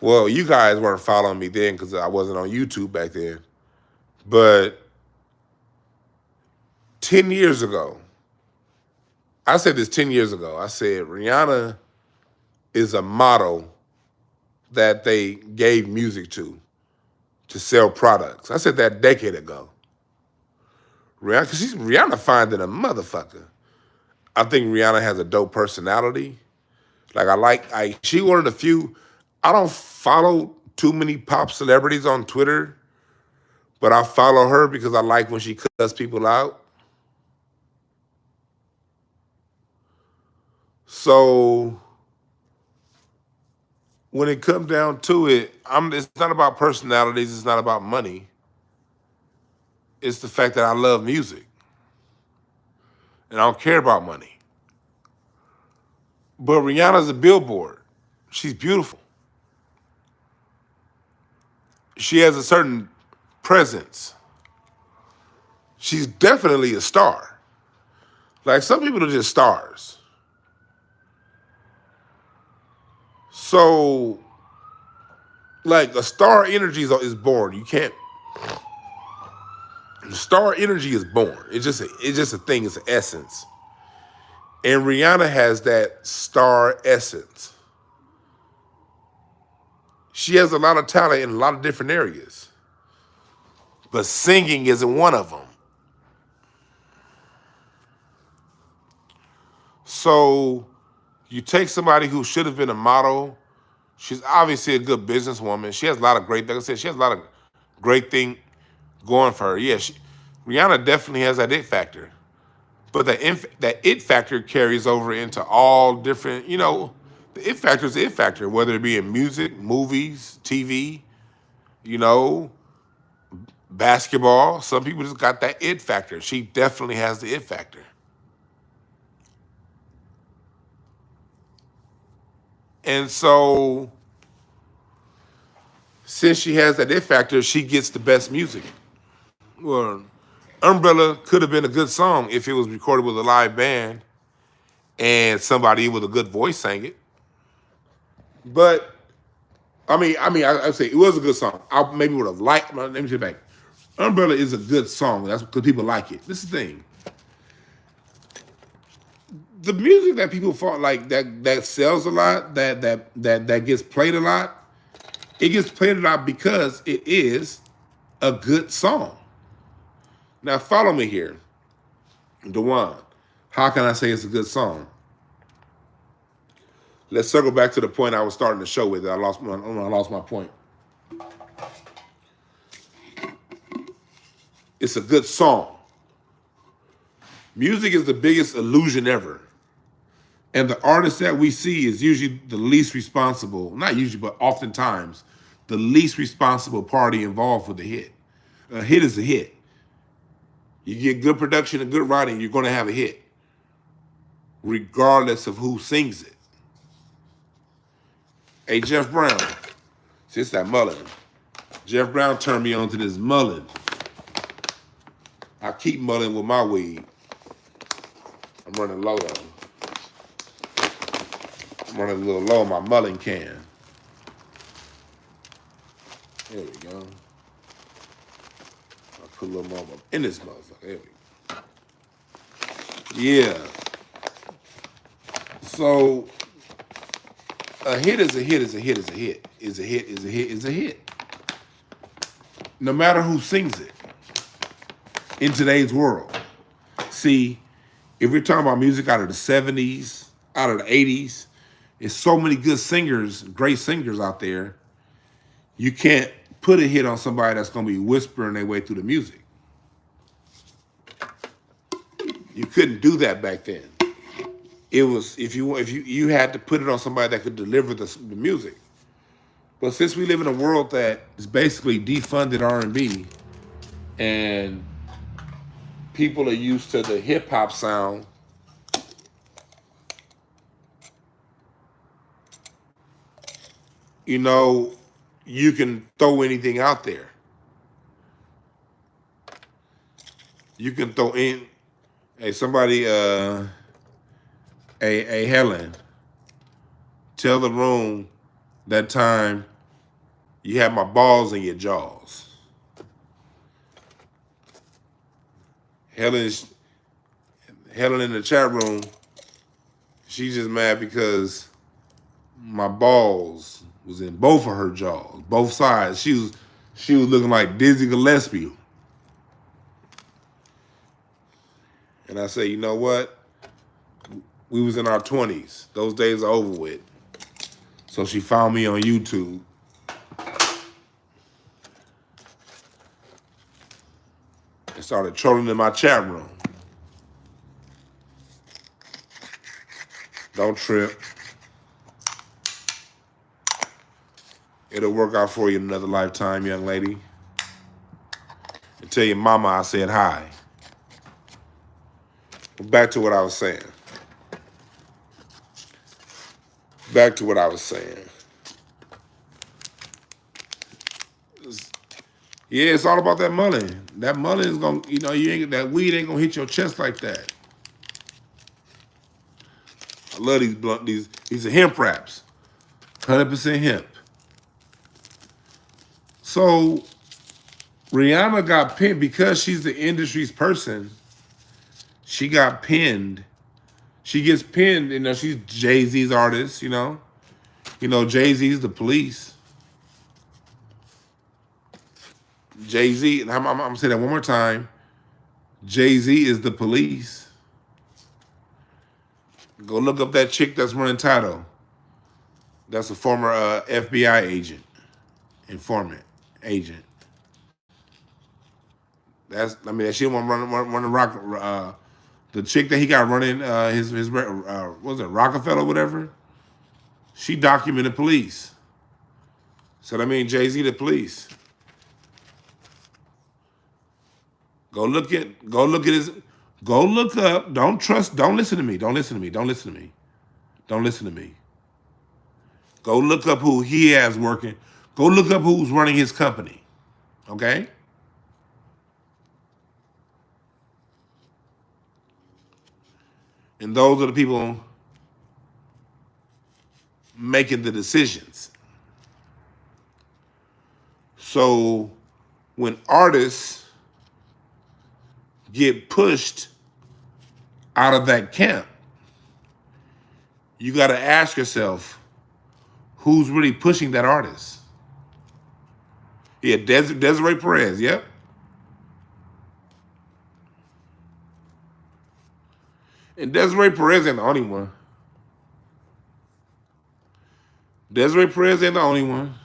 Speaker 1: Well, you guys weren't following me then because I wasn't on YouTube back then. But 10 years ago, I said this 10 years ago. I said Rihanna is a model that they gave music to sell products. I said that a decade ago. Rihanna, because Rihanna fine than a motherfucker. I think Rihanna has a dope personality. Like she one of the few. I don't follow too many pop celebrities on Twitter, but I follow her because I like when she cuts people out. So when it comes down to it, it's not about personalities. It's not about money. It's the fact that I love music. And I don't care about money. But Rihanna's a billboard. She's beautiful. She has a certain presence. She's definitely a star. Like, some people are just stars. So, like, a star energy is born. You can't. Star energy is born. It's just a thing. It's an essence. And Rihanna has that star essence. She has a lot of talent in a lot of different areas. But singing isn't one of them. So you take somebody who should have been a model. She's obviously a good businesswoman. She has a lot of great, like I said, she has a lot of great thing going for her. Yeah, Rihanna definitely has that it factor. But that it factor carries over into all different, the it factor is the it factor, whether it be in music, movies, TV, you know, basketball. Some people just got that it factor. She definitely has the it factor. And so, since she has that it factor, she gets the best music. Well, Umbrella could have been a good song if it was recorded with a live band and somebody with a good voice sang it. But I'd say it was a good song. I maybe would have liked. Let me say back. Umbrella is a good song. That's because people like it. This is the thing. The music that people like that sells a lot, that gets played a lot, it gets played a lot because it is a good song. Now follow me here, Dwan. How can I say it's a good song? Let's circle back to the point I was starting the show with. I lost my point. It's a good song. Music is the biggest illusion ever. And the artist that we see is usually the least responsible, not usually, but oftentimes, the least responsible party involved with the hit. A hit is a hit. You get good production and good writing, you're going to have a hit, regardless of who sings it. Hey, Jeff Brown, see, it's that mullet. Jeff Brown turned me on to this mullet. I keep mulling with my weed. I'm running low though. I'm running a little low on my mulling can. There we go. I'll put a little more in this motherfucker. There we go. Yeah. So a hit is a hit is a hit is a hit. Is a hit is a hit is a hit. No matter who sings it in today's world. See, if we're talking about music out of the 70s, out of the 80s, there's so many good singers, great singers out there. You can't put a hit on somebody that's going to be whispering their way through the music. You couldn't do that back then. It was if you had to put it on somebody that could deliver the music. But since we live in a world that is basically defunded R&B, and people are used to the hip hop sound, you can throw anything out there. You can throw in, hey, somebody, hey, Helen, tell the room that time you had my balls in your jaws. Helen in the chat room, she's just mad because my balls was in both of her jaws, both sides. She was looking like Dizzy Gillespie. And I say, you know what? We was in our 20s. Those days are over with. So she found me on YouTube. And started trolling in my chat room. Don't trip. It'll work out for you in another lifetime, young lady. And tell your mama I said hi. But back to what I was saying. Yeah, it's all about that money. That money is gonna, that weed ain't gonna hit your chest like that. I love these blunt, these are hemp wraps. 100% hemp. So Rihanna got pinned because she's the industry's person. She got pinned She gets pinned, she's Jay-Z's artist, Jay-Z's the police. Jay-Z, and I'm gonna say that one more time. Jay-Z is the police. Go look up that chick that's running Tidal. That's a former FBI agent, informant, agent. That she one running rock. The chick that he got running his what was it, Rockefeller, whatever. She documented police. So that means Jay-Z the police. Go look up. Don't listen to me. Don't listen to me. Go look up who he has working. Go look up who's running his company. Okay? And those are the people making the decisions. So when artists get pushed out of that camp, you got to ask yourself, who's really pushing that artist? Yeah, Desiree Perez, yep. And Desiree Perez ain't the only one. Desiree Perez ain't the only one.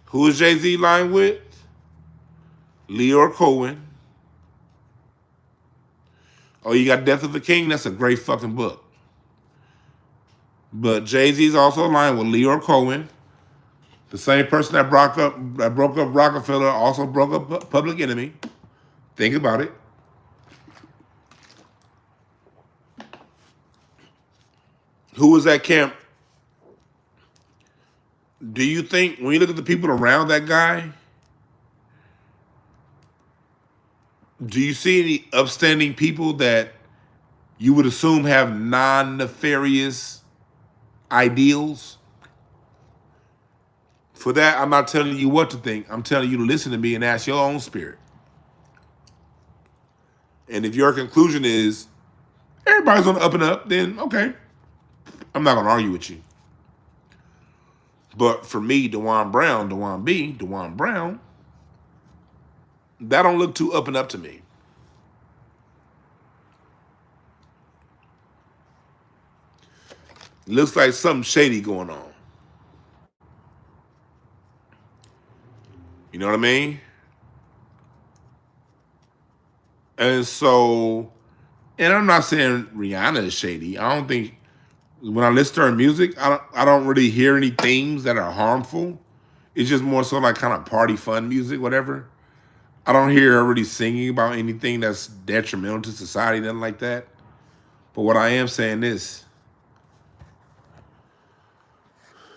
Speaker 1: Who is Jay-Z lying with? Leor Cohen. Oh, you got Death of the King? That's a great fucking book. But Jay-Z's also aligned with Leor Cohen. The same person that broke up Rockefeller also broke up Public Enemy. Think about it. Who was that camp? Do you think, when you look at the people around that guy, do you see any upstanding people that you would assume have non-nefarious ideals? For that, I'm not telling you what to think. I'm telling you to listen to me and ask your own spirit. And if your conclusion is everybody's on the up and up, then okay. I'm not going to argue with you. But for me, DwannBrown, that don't look too up and up to me. Looks like something shady going on. You know what I mean? And so, and I'm not saying Rihanna is shady. I don't think, when I listen to her music, I don't really hear any themes that are harmful. It's just more so like kind of party fun music, whatever. I don't hear her really singing about anything that's detrimental to society, nothing like that. But what I am saying is,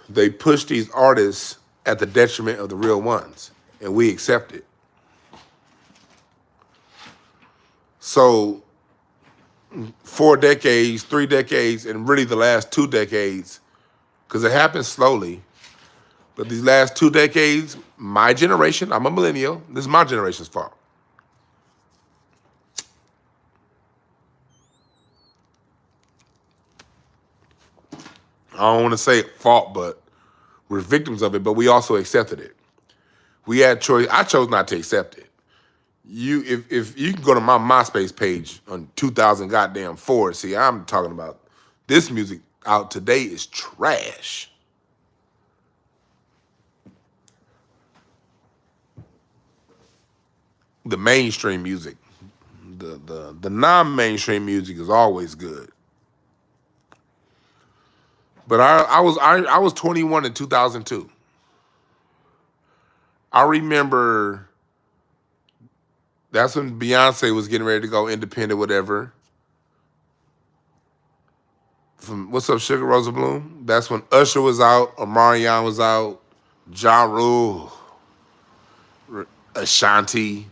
Speaker 1: they push these artists at the detriment of the real ones, and we accept it. So 4 decades, 3 decades, and really the last 2 decades, because it happened slowly, but these last 2 decades, my generation, I'm a millennial, this is my generation's fault. I don't want to say fault, but we're victims of it, but we also accepted it. We had choice. I chose not to accept it. If you can go to my MySpace page on 2000 goddamn 4, see, I'm talking about this music out today is trash. The mainstream music, the non-mainstream music is always good. But I was 21 in 2002. I remember that's when Beyonce was getting ready to go independent, whatever. From What's Up, Sugar Rosa Bloom? That's when Usher was out, Omarion was out, Ja Rule, Ashanti.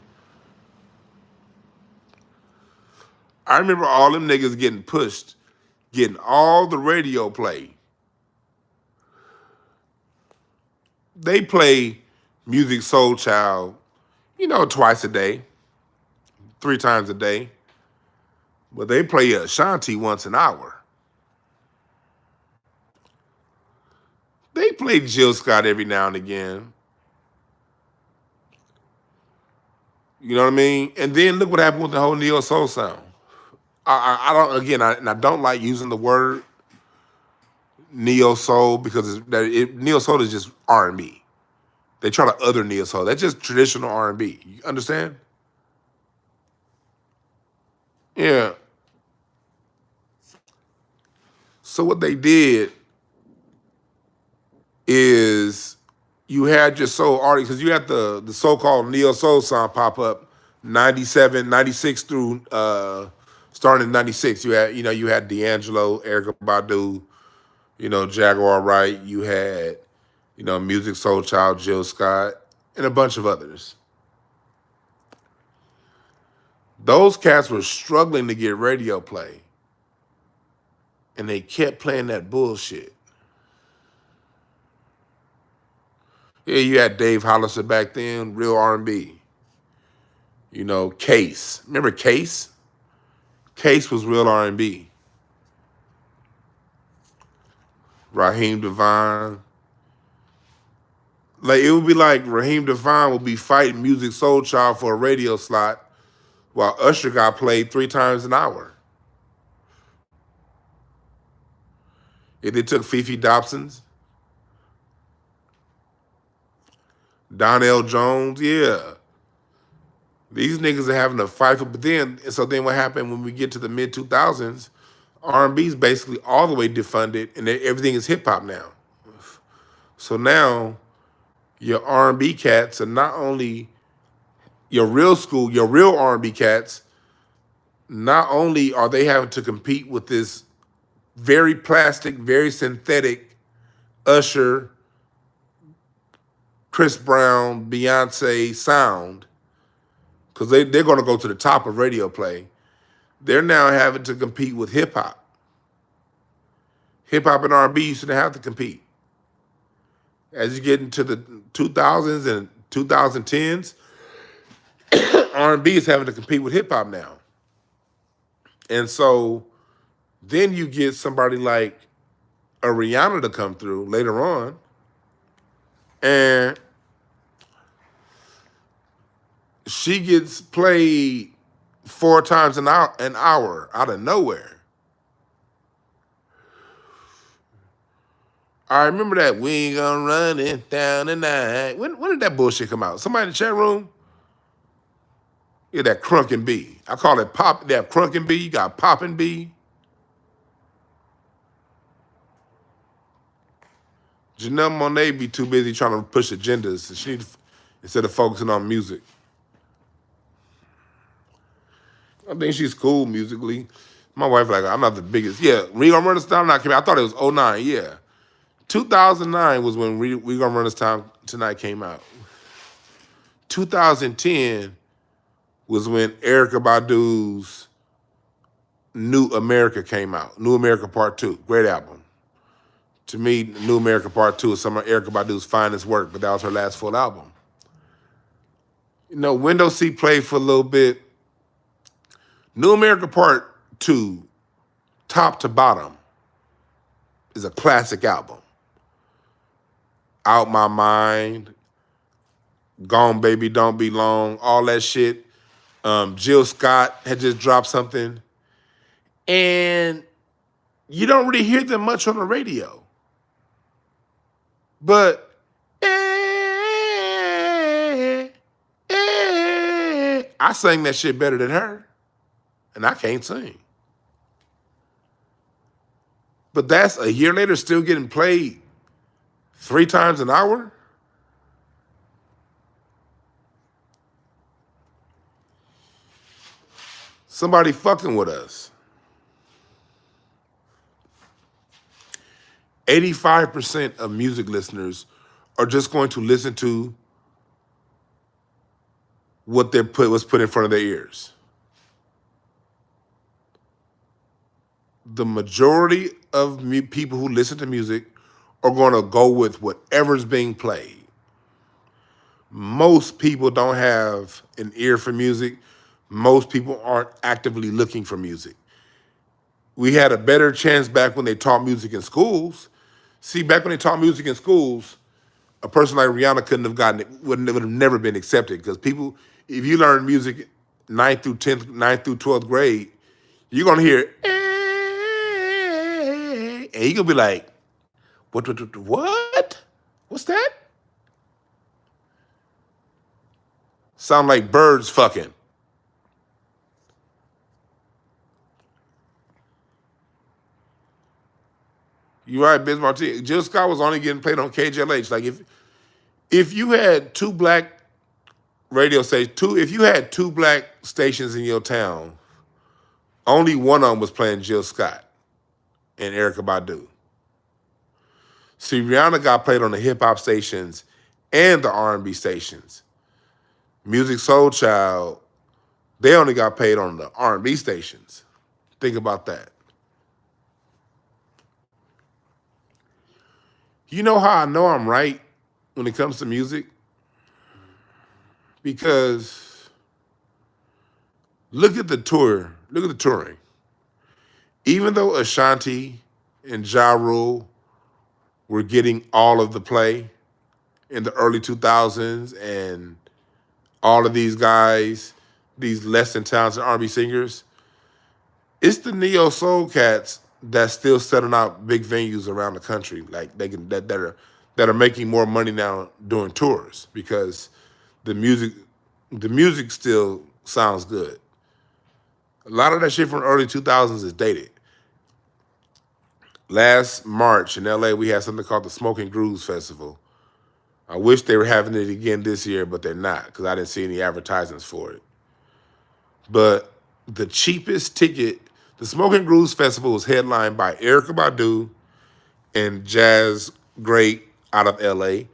Speaker 1: I remember all them niggas getting pushed, getting all the radio play. They play Music Soul Child, twice a day, 3 times a day. But they play Ashanti once an hour. They play Jill Scott every now and again. You know what I mean? And then look what happened with the whole neo soul sound. I don't, again, and I don't like using the word neo soul because neo soul is just R&B. They try to other neo soul. That's just traditional R&B. You understand? Yeah. So what they did is you had your soul artists, because you had the so-called neo soul sound pop up 97, 96 through starting in 96. You had D'Angelo, Erykah Badu, Jaguar Wright, you had, Music Soul Child, Jill Scott, and a bunch of others. Those cats were struggling to get radio play. And they kept playing that bullshit. Yeah, you had Dave Hollister back then, real R&B. Case. Remember Case? Case was real R&B. Raheem DeVaughn. Like, it would be like Raheem DeVaughn would be fighting Music Soul Child for a radio slot while Usher got played 3 times an hour. If they took Fifi Dobson's, Donnell Jones, yeah. These niggas are having a fight for, but then what happened when we get to the mid-2000s, R&B is basically all the way defunded and everything is hip-hop now. So now your R&B cats are not only your real R&B cats, not only are they having to compete with this very plastic, very synthetic Usher, Chris Brown, Beyonce sound, because they're going to go to the top of radio play. They're now having to compete with hip-hop. Hip-hop and R&B used to have to compete. As you get into the 2000s and 2010s, R&B is having to compete with hip-hop now. And so then you get somebody like a Rihanna to come through later on, and she gets played 4 times an hour out of nowhere. I remember that we ain't gonna run it down tonight. When did that bullshit come out? Somebody in the chat room? Yeah, that Crunkin' B. I call it pop. That Crunkin' B. You got Poppin' B. Janelle Monáe be too busy trying to push agendas, and she instead of focusing on music. I think she's cool musically. My wife like, I'm not the biggest. Yeah, We Gonna Run This Town Tonight came out. I thought it was 2009, yeah. 2009 was when We Gonna Run This Town Tonight came out. 2010 was when Erykah Badu's New America came out. New America Part 2, great album. To me, New America Part 2 is some of Erykah Badu's finest work, but that was her last full album. Window Seat played for a little bit. New America Part 2, top to bottom, is a classic album. Out My Mind, Gone Baby Don't Be Long, all that shit. Jill Scott had just dropped something. And you don't really hear them much on the radio. But I sang that shit better than her. And I can't sing. But that's a year later still getting played 3 times an hour? Somebody fucking with us. 85% of music listeners are just going to listen to what was put in front of their ears. The majority of people who listen to music are going to go with whatever's being played. Most people don't have an ear for music. Most people aren't actively looking for music. We had a better chance back when they taught music in schools. See, back when they taught music in schools, a person like Rihanna couldn't have gotten it, would have never been accepted because people, if you learn music ninth through 12th grade, you're gonna hear, and you're gonna be like, what? What's that? Sound like birds fucking. You right, Biz Martinez. Jill Scott was only getting played on KJLH. Like if you had two black radio stations, if you had two black stations in your town, only one of them was playing Jill Scott and Erykah Badu. See, Rihanna got played on the hip hop stations and the R&B stations. Music Soul Child, they only got paid on the R&B stations. Think about that. You know how I know I'm right when it comes to music? Because look at the tour. Look at the touring. Even though Ashanti and Ja Rule were getting all of the play in the early 2000s, and all of these guys, these less than talented R&B singers, it's the neo soul cats that's still selling out big venues around the country, like they can that are making more money now doing tours because the music still sounds good. A lot of that shit from the early 2000s is dated. Last March in LA, we had something called the Smoking Grooves Festival. I wish they were having it again this year, but they're not because I didn't see any advertisements for it. But the cheapest ticket, the Smoking Grooves Festival was headlined by Erykah Badu and jazz great out of LA,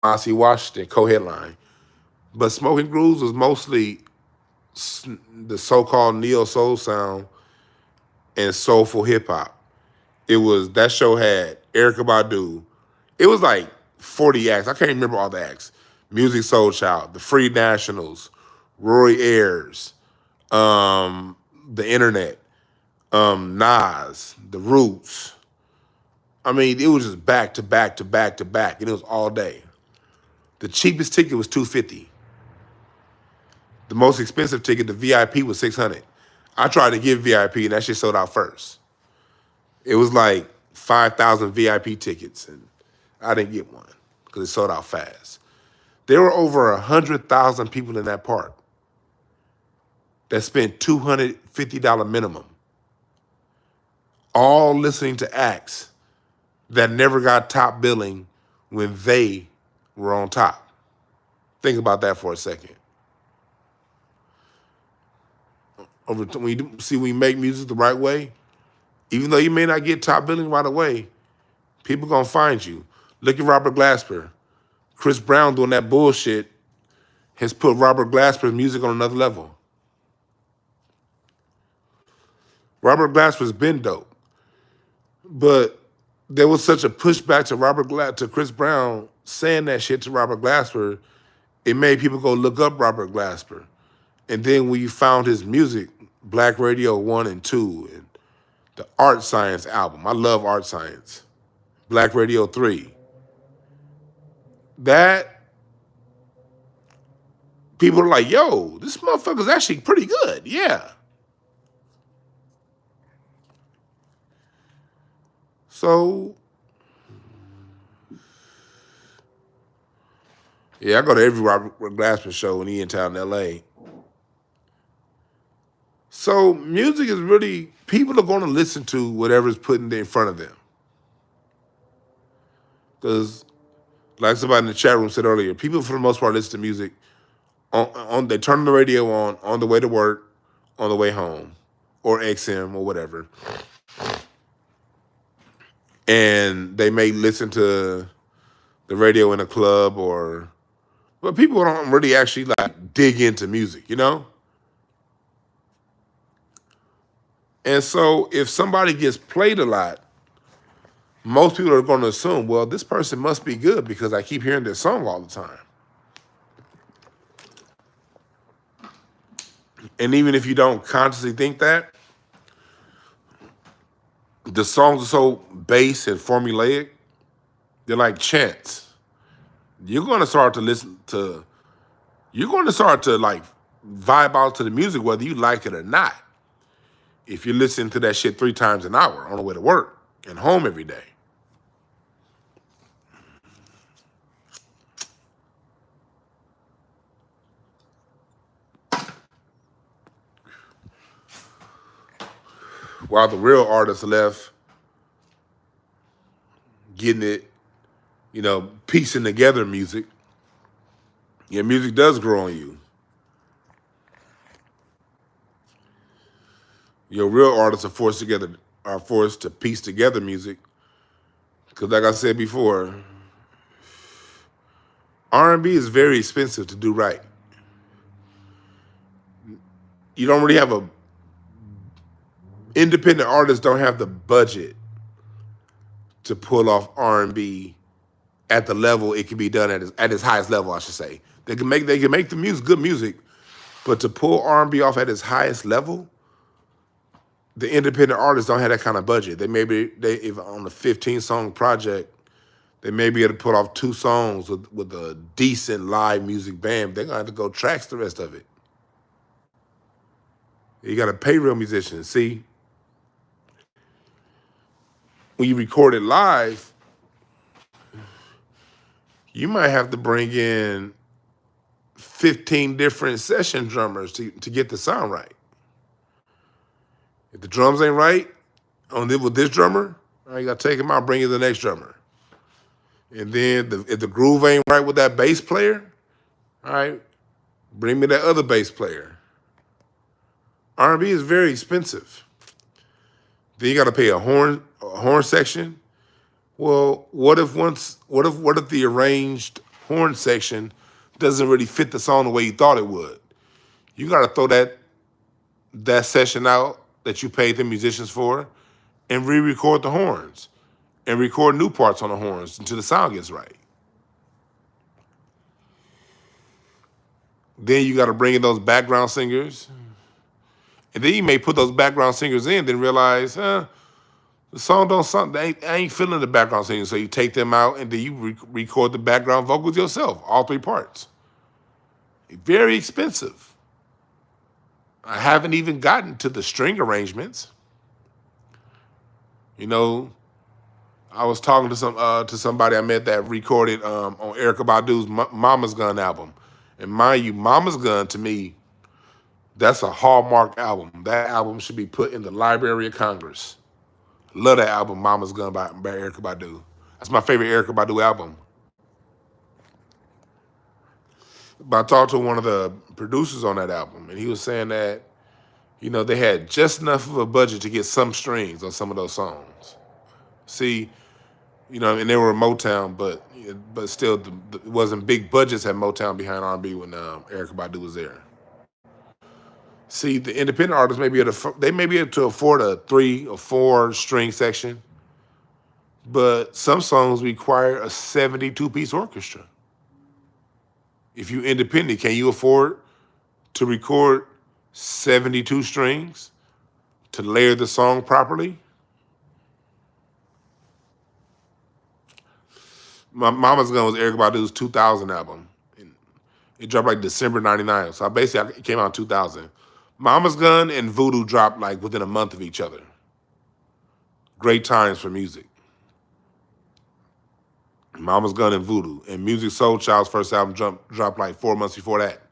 Speaker 1: Kamasi Washington, co-headline. But Smoking Grooves was mostly the so-called neo soul sound and soulful hip hop. That show had Erykah Badu. It was like 40 acts. I can't remember all the acts. Music Soul Child, The Free Nationals, Roy Ayers, The Internet, Nas, The Roots. I mean, it was just back to back to back to back, and it was all day. The cheapest ticket was $250. The most expensive ticket, the VIP, was $600. I tried to get VIP, and that shit sold out first. It was like 5,000 VIP tickets, and I didn't get one because it sold out fast. There were over 100,000 people in that park that spent $250 minimum, all listening to acts that never got top billing when they were on top. Think about that for a second. When we make music the right way, even though you may not get top billing right away, people gonna find you. Look at Robert Glasper. Chris Brown doing that bullshit has put Robert Glasper's music on another level. Robert Glasper's been dope, but there was such a pushback to Chris Brown saying that shit to Robert Glasper, it made people go look up Robert Glasper. And then when you found his music, Black Radio 1 and 2, and the Art Science album, I love Art Science, Black Radio 3, that people are like, yo, this motherfucker's actually pretty good, yeah. So, yeah, I go to every Robert Glasper show when he in town in LA. So music is really, people are going to listen to whatever's put in front of them. Because, like somebody in the chat room said earlier, people for the most part listen to music they turn the radio on the way to work, on the way home, or XM or whatever. And they may listen to the radio in a club but people don't really actually like dig into music, you know? And so if somebody gets played a lot, most people are going to assume, well, this person must be good because I keep hearing this song all the time. And even if you don't consciously think that, The songs are so bass and formulaic. They're like chants. You're going to start to listen to. You're going to start to like vibe out to the music whether you like it or not. If you listen to that shit 3 times an hour on the way to work and home every day. While the real artists are left getting it, piecing together music. Yeah, music does grow on you. Your real artists are forced to piece together music. Because like I said before, R&B is very expensive to do right. You don't really have independent artists don't have the budget to pull off R&B at the level it can be done at its highest level, I should say. They can make the music good music, but to pull R&B off at its highest level, the independent artists don't have that kind of budget. If on a 15-song project, they may be able to put off 2 songs with a decent live music band. They're gonna have to go tracks the rest of it. You gotta pay real musicians. See, when you record it live, you might have to bring in 15 different session drummers to get the sound right. If the drums ain't right with this drummer, you gotta take him out, bring in the next drummer. And then if the groove ain't right with that bass player, all right, bring me that other bass player. R&B is very expensive. Then you got to pay a horn section. Well, what if the arranged horn section doesn't really fit the song the way you thought it would? You got to throw that session out that you paid the musicians for, and re-record the horns, and record new parts on the horns until the sound gets right. Then you got to bring in those background singers. And then you may put those background singers in, then realize, the song don't sound, I ain't feeling the background singers. So you take them out and then you record the background vocals yourself, all 3 parts. Very expensive. I haven't even gotten to the string arrangements. I was talking to somebody I met that recorded on Erykah Badu's Mama's Gun album. And mind you, Mama's Gun to me, that's a hallmark album. That album should be put in the Library of Congress. Love that album, Mama's Gun by Erykah Badu. That's my favorite Erykah Badu album. But I talked to one of the producers on that album, and he was saying that, they had just enough of a budget to get some strings on some of those songs. See, and they were Motown, but still, it wasn't big budgets at Motown behind R&B when Erykah Badu was there. See, the independent artists may be able to afford a 3 or 4 string section, but some songs require a 72-piece orchestra. If you independent, can you afford to record 72 strings to layer the song properly? My Mama's Gun was Erykah Badu's 2000 album. It dropped like December 99. So it came out in 2000. Mama's Gun and Voodoo dropped like within a month of each other. Great times for music. Mama's Gun and Voodoo. And Musiq Soulchild's first album dropped like 4 months before that.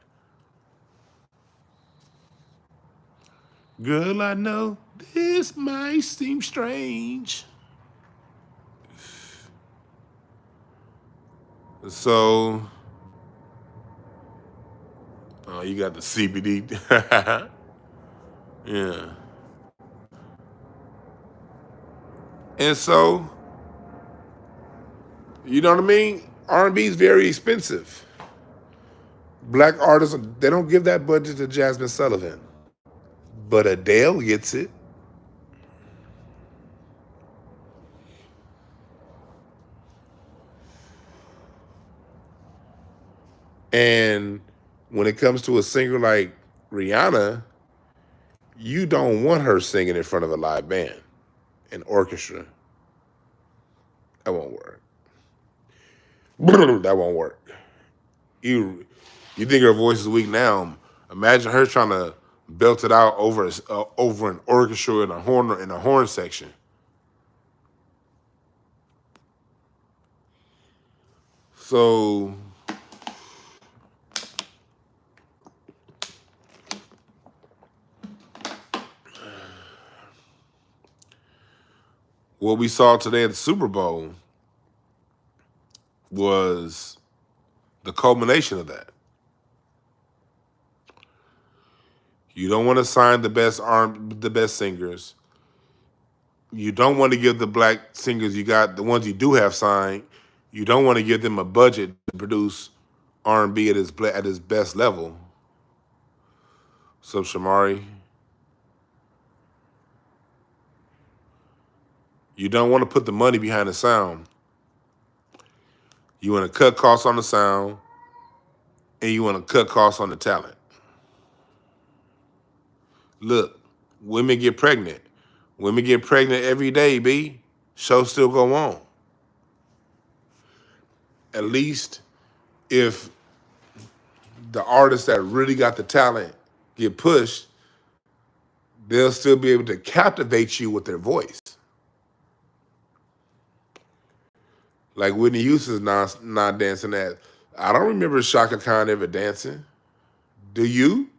Speaker 1: Girl, I know this might seem strange. So, you got the CBD. Yeah. And so, you know what I mean? R&B is very expensive. Black artists, they don't give that budget to Jasmine Sullivan. But Adele gets it. And when it comes to a singer like Rihanna, you don't want her singing in front of a live band. an orchestra. That won't work. That won't work. You think her voice is weak now? Imagine her trying to belt it out over an orchestra in a horn section. So what we saw today at the Super Bowl was the culmination of that. You don't want to sign the best singers. You don't want to give the black singers you got, the ones you do have signed, you don't want to give them a budget to produce R&B at his best level. So Shamari, you don't want to put the money behind the sound. You want to cut costs on the sound, and you want to cut costs on the talent. Look, women get pregnant. Women get pregnant every day, B. Shows still go on. At least if the artists that really got the talent get pushed, they'll still be able to captivate you with their voice. Like Whitney Houston's not dancing that. I don't remember Shaka Khan ever dancing. Do you?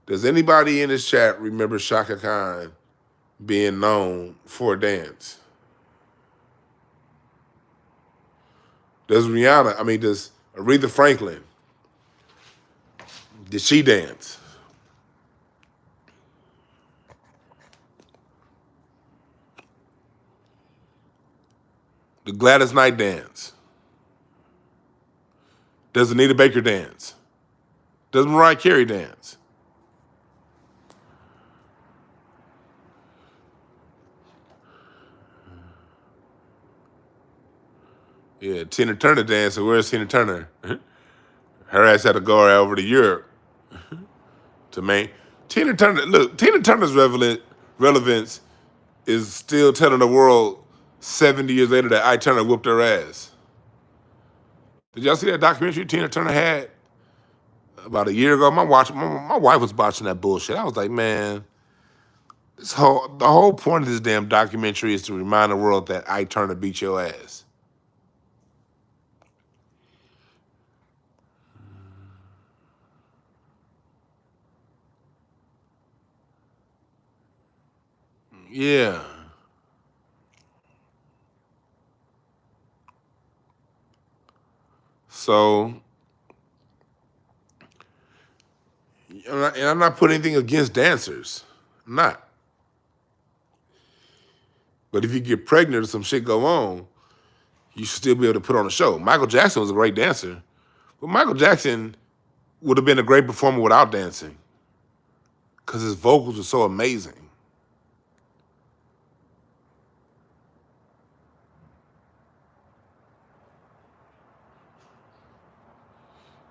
Speaker 1: Does anybody in this chat remember Shaka Khan being known for a dance? Does Aretha Franklin, did she dance? The Gladys Knight dance? Does Anita Baker dance? Does Mariah Carey dance? Yeah, Tina Turner danced. So where's Tina Turner? Her ass had to go over to Europe to make Tina Turner's relevance is still telling the world 70 years later that Ike Turner whooped her ass. Did y'all see that documentary Tina Turner had about a year ago? My wife was watching that bullshit. I was like, man, the whole point of this damn documentary is to remind the world that Ike Turner beat your ass. Yeah. So, and I'm not putting anything against dancers. I'm not. But if you get pregnant or some shit go on, you should still be able to put on a show. Michael Jackson was a great dancer, but Michael Jackson would have been a great performer without dancing because his vocals were so amazing.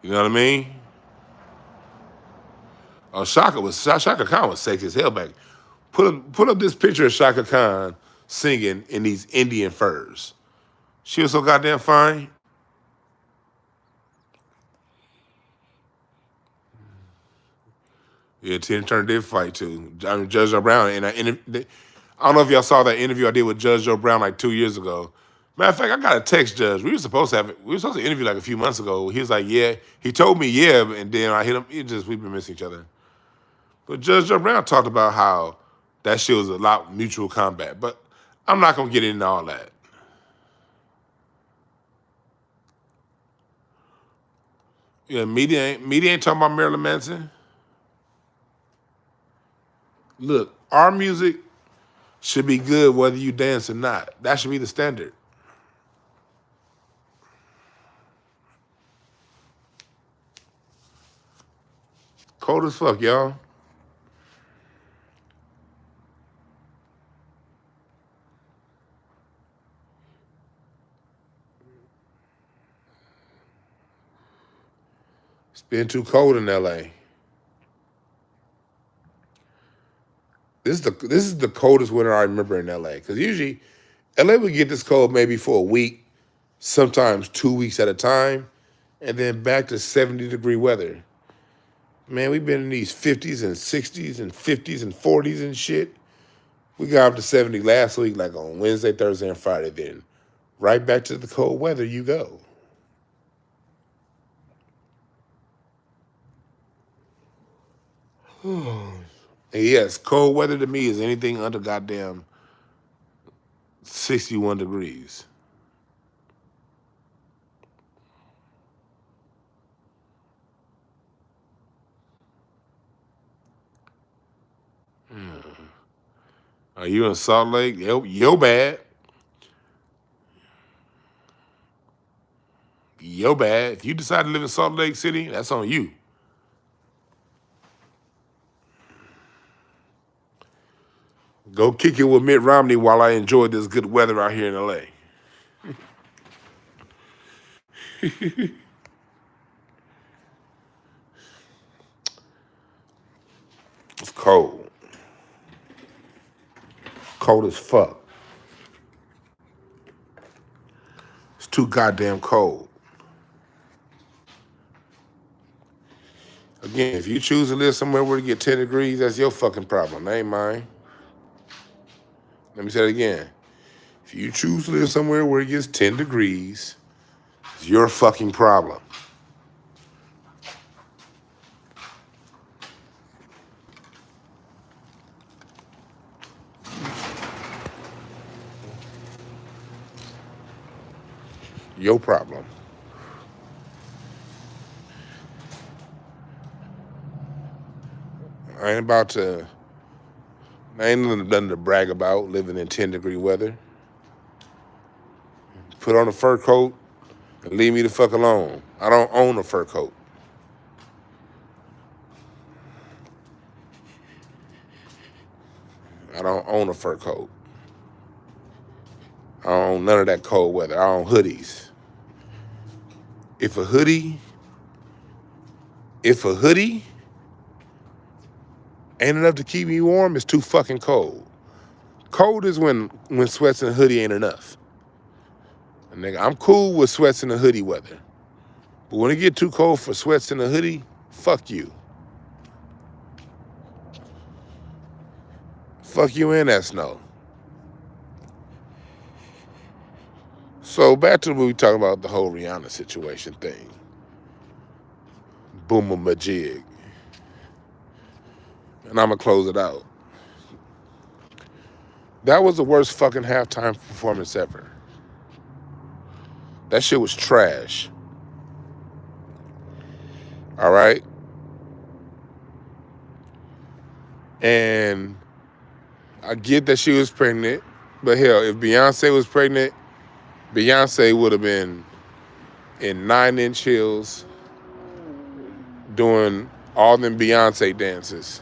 Speaker 1: You know what I mean? Oh, Shaka Khan was sexy as hell back. Put up this picture of Shaka Khan singing in these Indian furs. She was so goddamn fine. Yeah, Tina Turner did fight too. I mean, Judge Joe Brown. And I don't know if y'all saw that interview I did with Judge Joe Brown like 2 years ago. Matter of fact, I got a text Judge. We were supposed to interview like a few months ago. He was like, yeah. He told me, yeah, and then I hit him. We've been missing each other. But Judge Joe Brown talked about how that shit was a lot mutual combat. But I'm not gonna get into all that. Yeah, media ain't talking about Marilyn Manson. Look, our music should be good whether you dance or not. That should be the standard. Cold as fuck, y'all. It's been too cold in LA. This is the coldest winter I remember in LA. Because usually LA would get this cold maybe for a week, sometimes 2 weeks at a time, and then back to 70-degree weather. Man, we've been in these 50s and 60s and 50s and 40s and shit. We got up to 70 last week, like on Wednesday, Thursday, and Friday. Then right back to the cold weather you go. And yes, cold weather to me is anything under goddamn 61 degrees. Are you in Salt Lake? Yo bad. Yo bad. If you decide to live in Salt Lake City, that's on you. Go kick it with Mitt Romney while I enjoy this good weather out here in LA. It's cold. Cold as fuck. It's too goddamn cold. Again, if you choose to live somewhere where it get 10 degrees, that's your fucking problem. That ain't mine. Let me say it again. If you choose to live somewhere where it gets 10 degrees, it's your fucking problem. Your problem. I ain't nothing to brag about living in 10-degree weather. Put on a fur coat and leave me the fuck alone. I don't own a fur coat. I don't own a fur coat. I don't own none of that cold weather. I own hoodies. If a hoodie ain't enough to keep me warm, it's too fucking cold. Cold is when sweats and a hoodie ain't enough. And nigga, I'm cool with sweats and a hoodie weather. But when it get too cold for sweats and a hoodie, fuck you. Fuck you in that snow. So back to what we talking about, the whole Rihanna situation thing. Boomer majig. And I'm going to close it out. That was the worst fucking halftime performance ever. That shit was trash. All right? And I get that she was pregnant, but hell, if Beyonce was pregnant, Beyonce would have been in 9-inch heels doing all them Beyonce dances.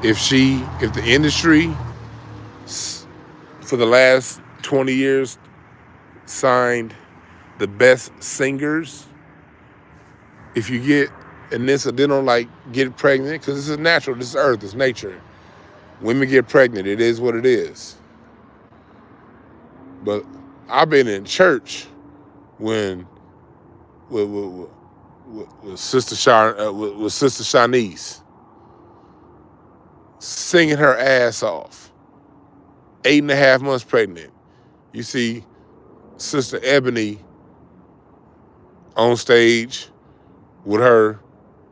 Speaker 1: If the industry for the last 20 years signed the best singers, if you get incidental, like get pregnant, because this is natural, this is earth, it's nature. Women get pregnant, it is what it is. But I've been in church when with Sister Shanice singing her ass off, 8.5 months pregnant. You see Sister Ebony on stage with her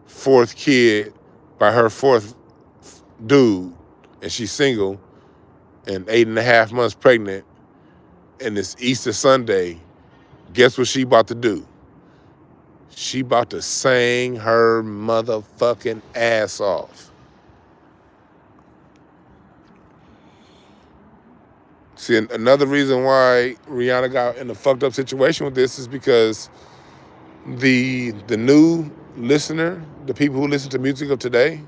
Speaker 1: 4th kid by her 4th dude, and she's single and 8.5 months pregnant, and it's Easter Sunday. Guess what she about to do? She about to sing her motherfucking ass off. See, another reason why Rihanna got in a fucked up situation with this is because the new listener, the people who listen to music of today,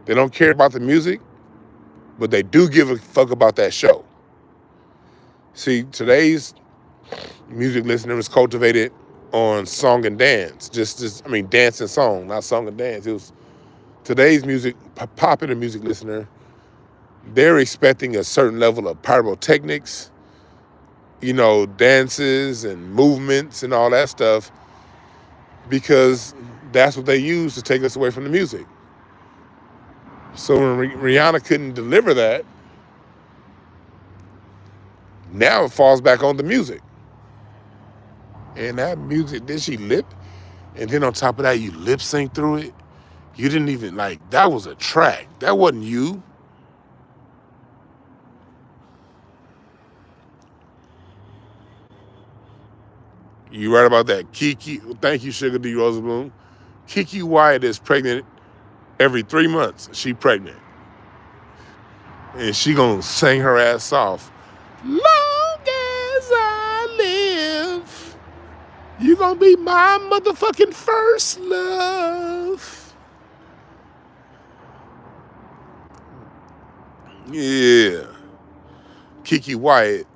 Speaker 1: they don't care about the music, but they do give a fuck about that show. See, today's music listener is cultivated on song and dance. I mean, dance and song, not song and dance. It was today's music, popular music listener. They're expecting a certain level of pyrotechnics, you know, dances and movements and all that stuff, because that's what they use to take us away from the music. So when Rihanna couldn't deliver that, now it falls back on the music. And that music, then she lip, and then on top of that, you lip sync through it. You didn't even, like, that was a track. That wasn't you. You right about that. Kiki, thank you, Sugar D. Rosenblum. Kiki Wyatt is pregnant every 3 months. She pregnant. And she gonna sing her ass off. Long as I live, you gonna be my motherfucking first love. Yeah. Kiki Wyatt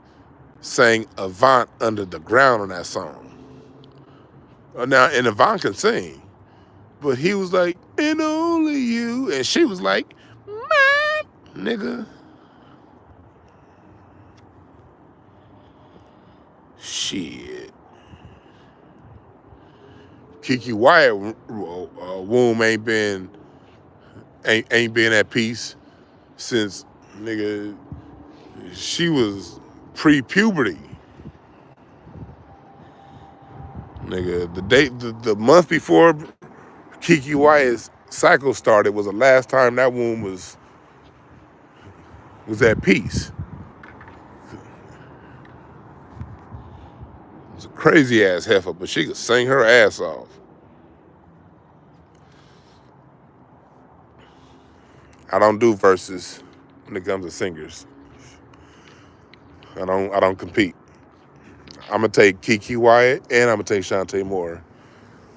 Speaker 1: sang Avant Under the Ground on that song. Now, and Avant can sing, but he was like, and only you. And she was like, my nigga. Shit. Kiki Wyatt womb ain't been at peace since, nigga, she was pre-puberty. Nigga, the month before Kiki Wyatt's cycle started was the last time that womb was at peace. It was a crazy ass heifer, but she could sing her ass off. I don't do verses when it comes to singers. I don't compete. I'm gonna take Kiki Wyatt and I'm gonna take Shantae Moore.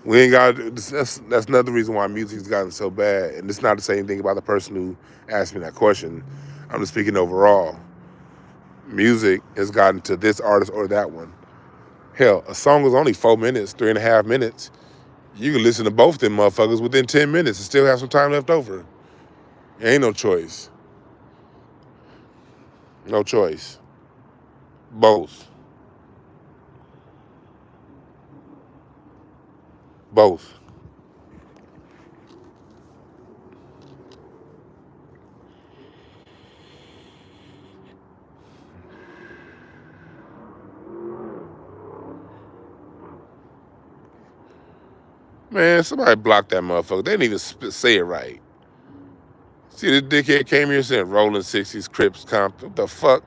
Speaker 1: We ain't got. That's another reason why music's gotten so bad. And it's not to say anything about the person who asked me that question. I'm just speaking overall. Music has gotten to this artist or that one. Hell, a song is only 4 minutes, 3.5 minutes. You can listen to both them motherfuckers within 10 minutes and still have some time left over. Ain't no choice. No choice. Both. Both. Man, somebody blocked that motherfucker. They didn't even say it right. See, this dickhead came here saying Rolling 60s, Crips, Compton. What the fuck?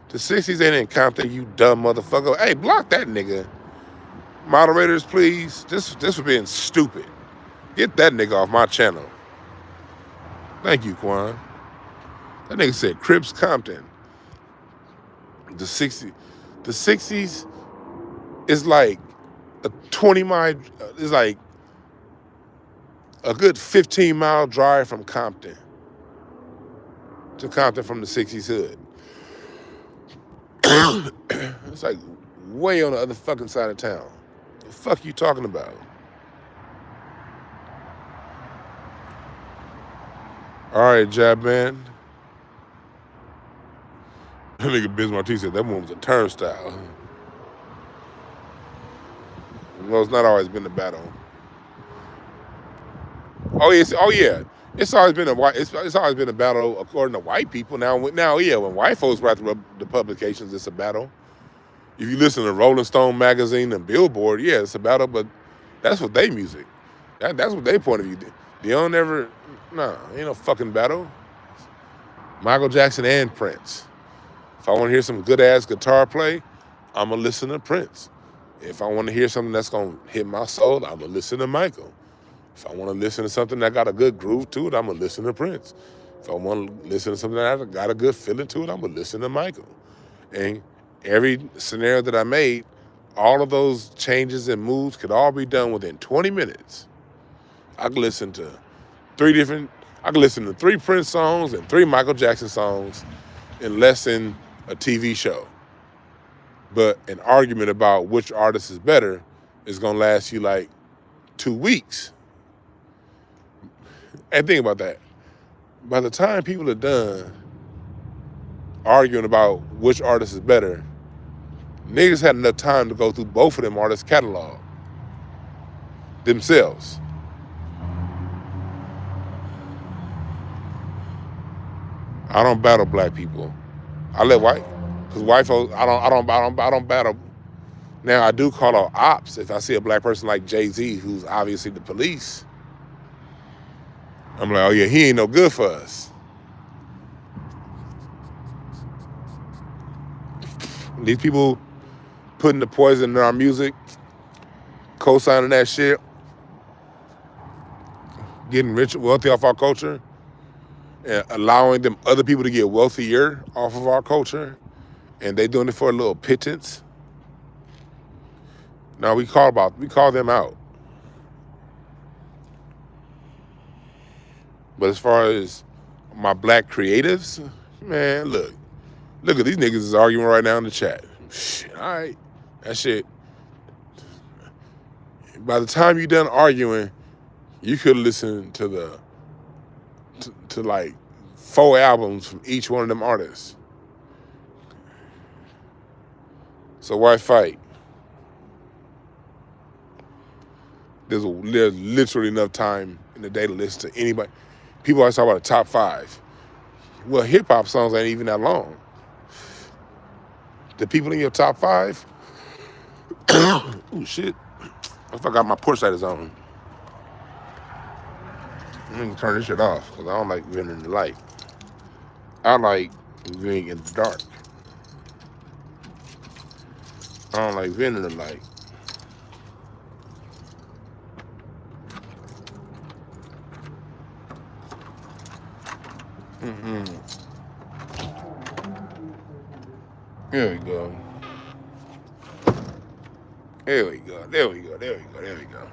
Speaker 1: The 60s ain't in Compton, you dumb motherfucker. Hey, block that nigga. Moderators, please. This for being stupid. Get that nigga off my channel. Thank you, Quan. That nigga said Crips, Compton. The 60s is like a 20-mile, is like a good 15-mile drive from Compton to Compton from the 60s hood. It's like way on the other fucking side of town. The fuck you talking about? All right, Jab Man. That nigga Biz Martinez said that one was a turnstile. Well, it's not always been a battle. Oh yeah. It's always been a battle according to white people. Now, yeah, when white folks write the publications, it's a battle. If you listen to Rolling Stone magazine and Billboard, yeah, it's a battle, but that's what they music. That's what they point of view. They don't ever, ain't no fucking battle. Michael Jackson and Prince. If I want to hear some good ass guitar play, I'm gonna listen to Prince. If I want to hear something that's gonna hit my soul, I'm gonna listen to Michael. If I want to listen to something that got a good groove to it, I'm gonna listen to Prince. If I want to listen to something that got a good feeling to it, I'm gonna listen to Michael. And every scenario that I made, all of those changes and moves could all be done within 20 minutes. I could listen to 3 Prince songs and 3 Michael Jackson songs in less than a TV show. But an argument about which artist is better, is gonna last you like 2 weeks. And think about that. By the time people are done arguing about which artist is better, niggas had enough time to go through both of them artists' catalog themselves. I don't battle black people. I let white, cause white folks. I don't battle. Now I do call out ops if I see a black person like Jay-Z, who's obviously the police. I'm like, oh yeah, he ain't no good for us. These people putting the poison in our music, co-signing that shit, getting rich, wealthy off our culture, and allowing them other people to get wealthier off of our culture, and they doing it for a little pittance. Now we call them out. But as far as my black creatives, man, look at these niggas is arguing right now in the chat. Shit, all right, that shit. By the time you done arguing, you could listen to to like 4 albums from each one of them artists. So why fight? There's literally enough time in the day to listen to anybody. People always talk about the top 5. Well, hip hop songs ain't even that long. The people in your top 5. Oh shit! I forgot my porch light is on. I'm gonna turn this shit off because I don't like being in the light. I like being in the dark. I don't like being in the light. There we go. There we go. There we go. There we go. There we go.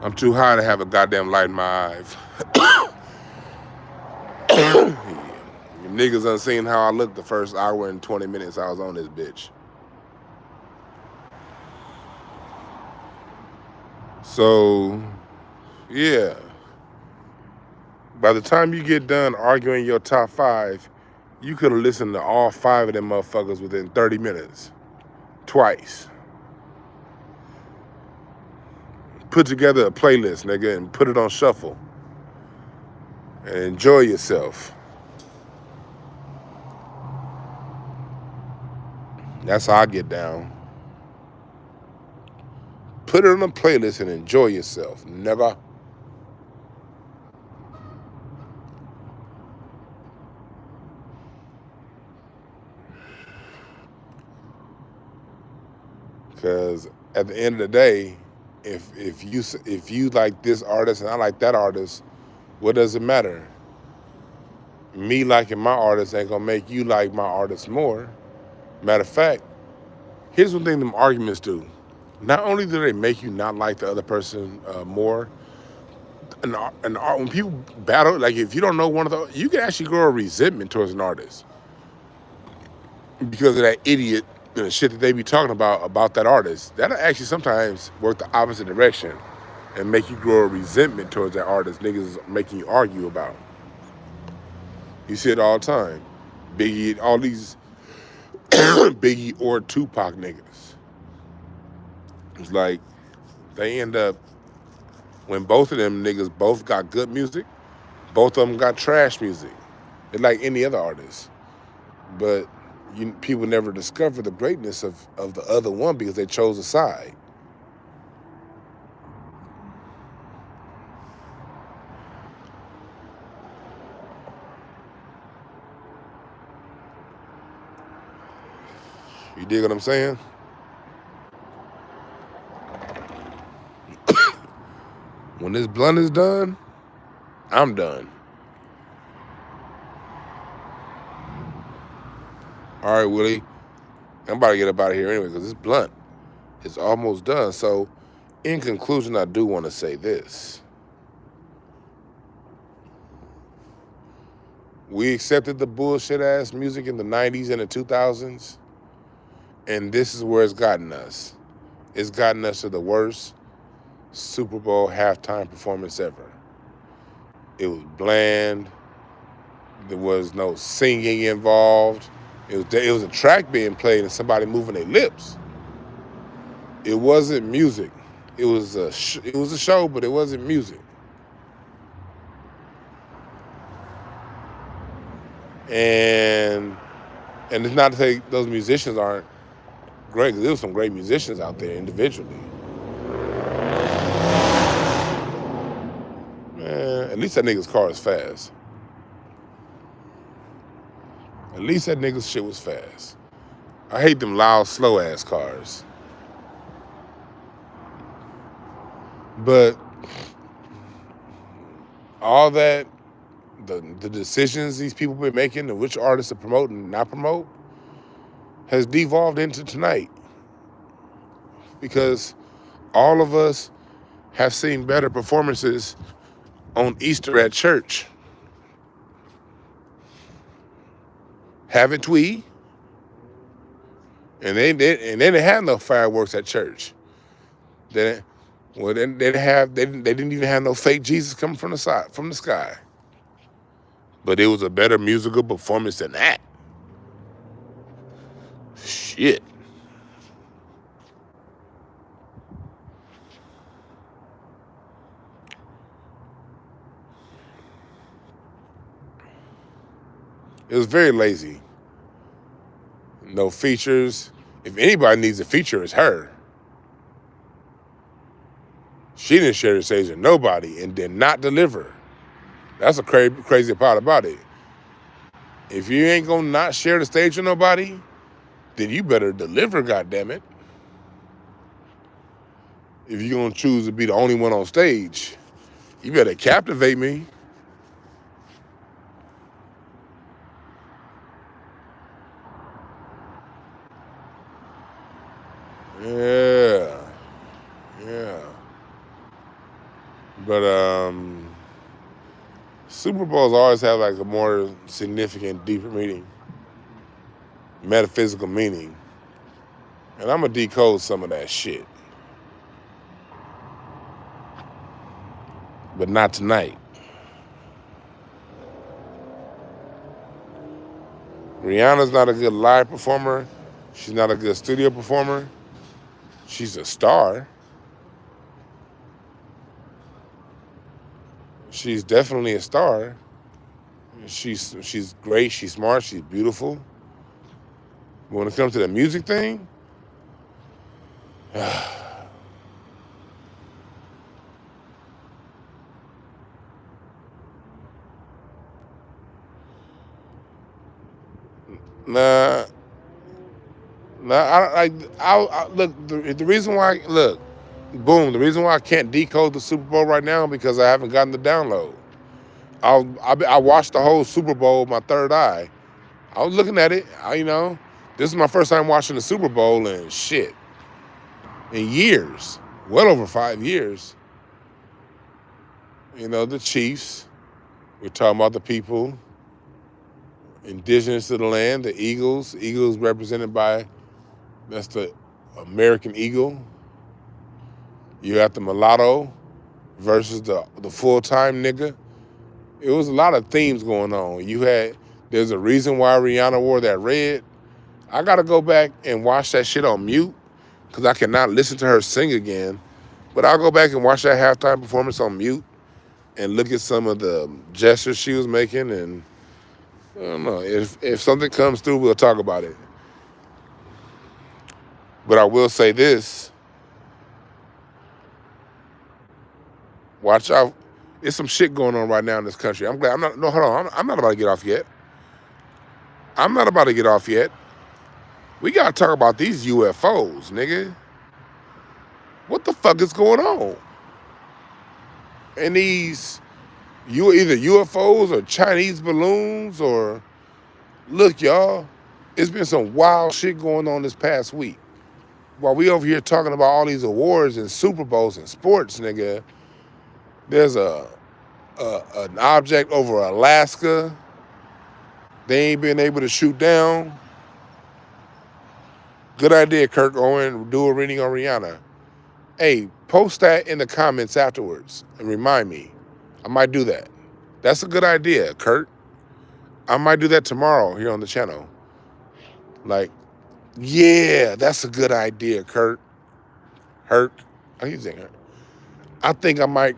Speaker 1: I'm too high to have a goddamn light in my eyes. Yeah. You niggas done seen how I looked the first hour and 20 minutes I was on this bitch. So, yeah. By the time you get done arguing your top 5, you could have listened to all 5 of them motherfuckers within 30 minutes. Twice. Put together a playlist, nigga, and put it on shuffle. And enjoy yourself. That's how I get down. Put it on a playlist and enjoy yourself, nigga. Because at the end of the day, if you like this artist and I like that artist, what does it matter? Me liking my artist ain't gonna make you like my artist more. Matter of fact, here's one thing them arguments do. Not only do they make you not like the other person more, and when people battle, like if you don't know one of the, you can actually grow a resentment towards an artist because of that idiot shit that they be talking about that artist. That'll actually sometimes work the opposite direction and make you grow a resentment towards that artist niggas making you argue about. You see it all the time. Biggie, all these Biggie or Tupac niggas. It's like they end up, when both of them niggas both got good music, both of them got trash music. They're like any other artist. But people never discover the greatness of the other one because they chose a side. You dig what I'm saying? When this blunt is done, I'm done. All right, Willie. I'm about to get up out of here anyway because this blunt is almost done. So, in conclusion, I do want to say this. We accepted the bullshit-ass music in the 90s and the 2000s. And this is where it's gotten us. It's gotten us to the worst Super Bowl halftime performance ever. It was bland. There was no singing involved. It was a track being played and somebody moving their lips. It wasn't music. It was a show, but it wasn't music. And it's not to say those musicians aren't great, because there was some great musicians out there individually. Man, at least that nigga's car is fast. At least that nigga's shit was fast. I hate them loud, slow ass cars. But all that, the decisions these people been making and which artists to promote and not promote has devolved into tonight. Because all of us have seen better performances on Easter at church. Haven't we? And they didn't have no fireworks at church. They didn't even have no fake Jesus coming from the sky. But it was a better musical performance than that. Shit. It was very lazy. No features. If anybody needs a feature, it's her. She didn't share the stage with nobody and did not deliver. That's a crazy part about it. If you ain't gonna not share the stage with nobody, then you better deliver, goddammit. If you're gonna choose to be the only one on stage, you better captivate me. Yeah. But Super Bowls always have like a more significant, deeper meaning, metaphysical meaning. And I'm gonna decode some of that shit. But not tonight. Rihanna's not a good live performer. She's not a good studio performer. She's a star. She's definitely a star. She's great, she's smart, she's beautiful. But when it comes to the music thing, nah, I look, the reason why, the reason why I can't decode the Super Bowl right now because I haven't gotten the download. I watched the whole Super Bowl with my third eye. I was looking at it, this is my first time watching the Super Bowl in years, well over 5 years. The Chiefs, we're talking about the people, indigenous to the land, the Eagles represented by, that's the American Eagle. You got the mulatto versus the full-time nigga. It was a lot of themes going on. There's a reason why Rihanna wore that red. I gotta go back and watch that shit on mute because I cannot listen to her sing again. But I'll go back and watch that halftime performance on mute and look at some of the gestures she was making. And I don't know, if something comes through, we'll talk about it. But I will say this. Watch out. There's some shit going on right now in this country. Hold on. I'm not about to get off yet. We got to talk about these UFOs, nigga. What the fuck is going on? And these, either UFOs or Chinese balloons or, look, y'all, it's been some wild shit going on this past week. While we over here talking about all these awards and Super Bowls and sports, nigga, there's an object over Alaska they ain't been able to shoot down. Good idea, Kirk Owen. Do a reading on Rihanna. Hey, post that in the comments afterwards and remind me. I might do that. That's a good idea, Kurt. I might do that tomorrow here on the channel. Like, yeah, that's a good idea, Kurt. Hurt. I keep saying Hurt. I think I might.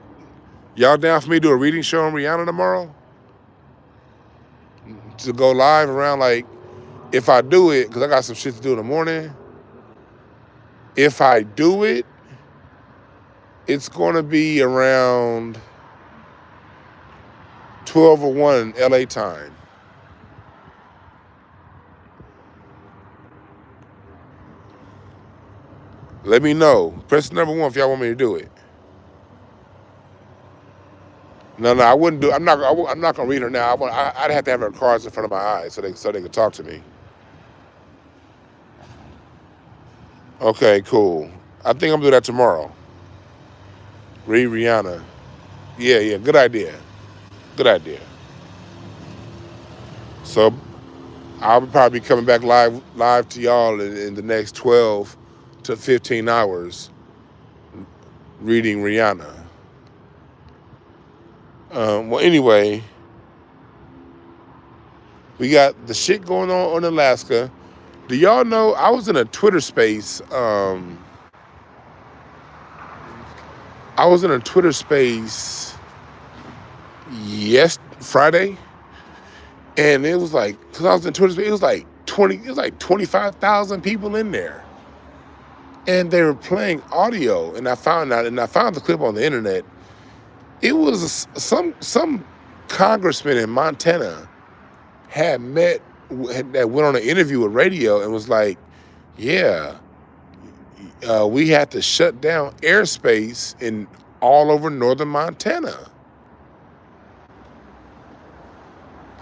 Speaker 1: Y'all down for me to do a reading show on Rihanna tomorrow? To go live around, like, if I do it, because I got some shit to do in the morning. If I do it, it's going to be around 12 or 1 LA time. Let me know. Press number 1 if y'all want me to do it. No, I wouldn't do. I'm not gonna read her now. I'd have to have her cards in front of my eyes so they could talk to me. Okay, cool. I think I'm gonna do that tomorrow. Read Rihanna. Yeah. Good idea. Good idea. So I'll probably be coming back live to y'all in the next 12 to 15 hours reading Rihanna. Well, anyway, we got the shit going on in Alaska. Do y'all know I was in a Twitter space? I was in a Twitter space Friday, and it was like, cause I was in Twitter space, it was like 25,000 people in there, and they were playing audio, and I found the clip on the internet. It was some congressman in Montana that went on an interview with radio and was like, yeah, we had to shut down airspace in all over northern Montana.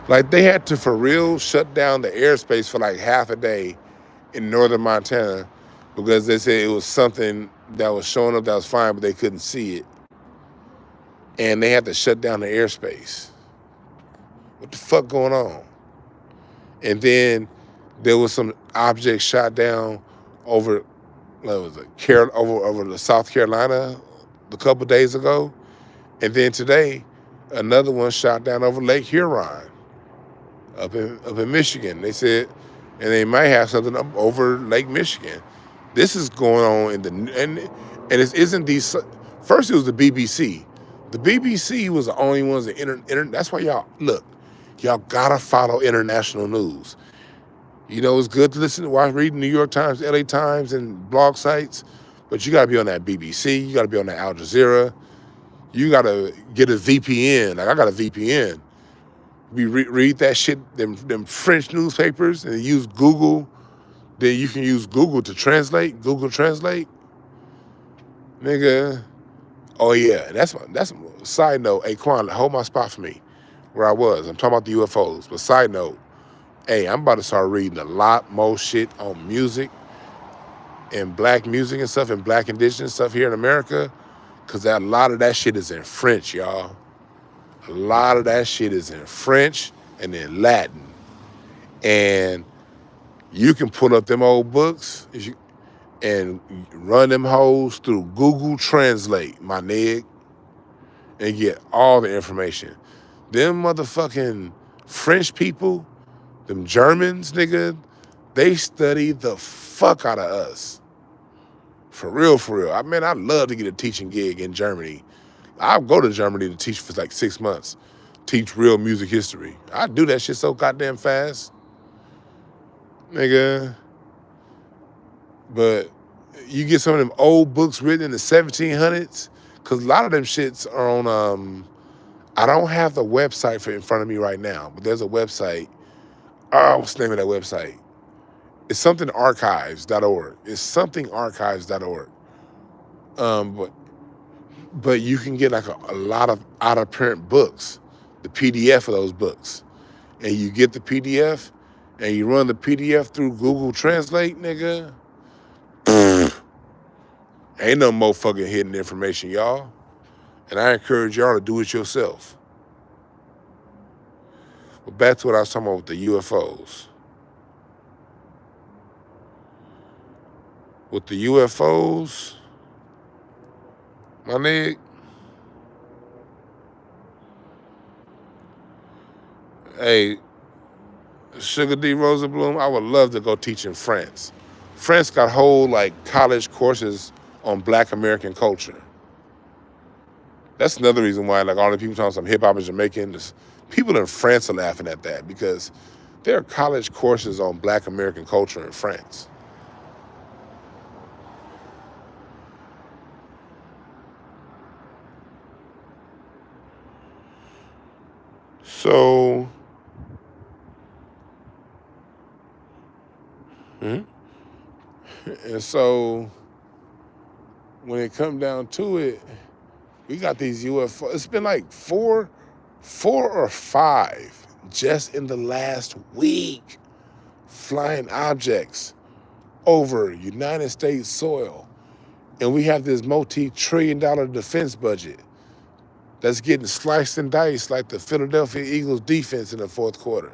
Speaker 1: Like, they had to, for real, shut down the airspace for like half a day in northern Montana because they said it was something that was showing up that was fine, but they couldn't see it. And they had to shut down the airspace. What the fuck going on? And then there was some object shot down over the South Carolina a couple days ago. And then today, another one shot down over Lake Huron, up in Michigan. They said, and they might have something up over Lake Michigan. This is going on and it isn't these. First, it was the BBC. The BBC was the only ones that that's why y'all gotta follow international news. You know, it's good to read New York Times, LA Times, and blog sites, but you gotta be on that BBC. You gotta be on that Al Jazeera. You gotta get a VPN. Like, I got a VPN. Read that shit, them French newspapers, and use Google. Then you can use Google to translate. Google Translate, nigga. Oh yeah, that's a side note. Hey, Quan, hold my spot for me, where I was. I'm talking about the UFOs. But side note, hey, I'm about to start reading a lot more shit on music and black music and stuff and black indigenous stuff here in America, because a lot of that shit is in French, y'all. A lot of that shit is in French and in Latin. And you can pull up them old books and run them hoes through Google Translate, my nigga, and get all the information. Them motherfucking French people, them Germans, nigga, they study the fuck out of us. For real, for real. I mean, I'd love to get a teaching gig in Germany. I'll go to Germany to teach for like 6 months. Teach real music history. I do that shit so goddamn fast, nigga. But you get some of them old books written in the 1700s, because a lot of them shits are on, I don't have the website in front of me right now, but there's a website. Oh, what's the name of that website? It's something archives.org. It's something archives.org. But you can get like a lot of out of print books, the PDF of those books. And you get the PDF and you run the PDF through Google Translate, nigga. Ain't no more fucking hidden information, y'all. And I encourage y'all to do it yourself. But back to what I was talking about with the UFOs. with the UFOs, my nigga. Hey, Sugar D. Rosenblum, I would love to go teach in France. France got whole like college courses on Black American culture. That's another reason why like all the people talking some hip hop is Jamaican. People in France are laughing at that because there are college courses on Black American culture in France. So, and so when it come down to it, we got these UFO. It's been like four or five just in the last week flying objects over United States soil. And we have this multi-trillion-dollar defense budget that's getting sliced and diced like the Philadelphia Eagles defense in the fourth quarter.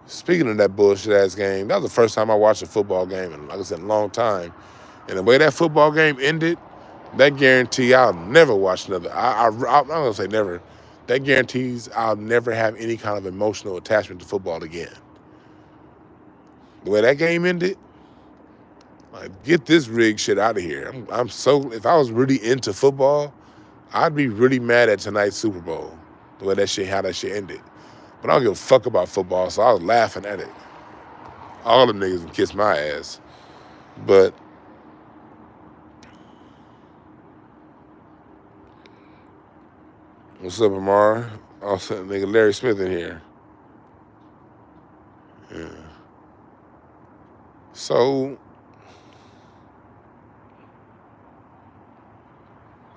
Speaker 1: Speaking of that bullshit ass game, that was the first time I watched a football game in, like I said, a long time. And the way that football game ended, that guarantee I'll never watch another. I'm not gonna say never. That guarantees I'll never have any kind of emotional attachment to football again. The way that game ended, like get this rigged shit out of here. I'm so, if I was really into football, I'd be really mad at tonight's Super Bowl. The way that shit, how that shit ended. But I don't give a fuck about football, so I was laughing at it. All the niggas can kiss my ass. But what's up, Amara? Also, nigga Larry Smith in here. Yeah. So,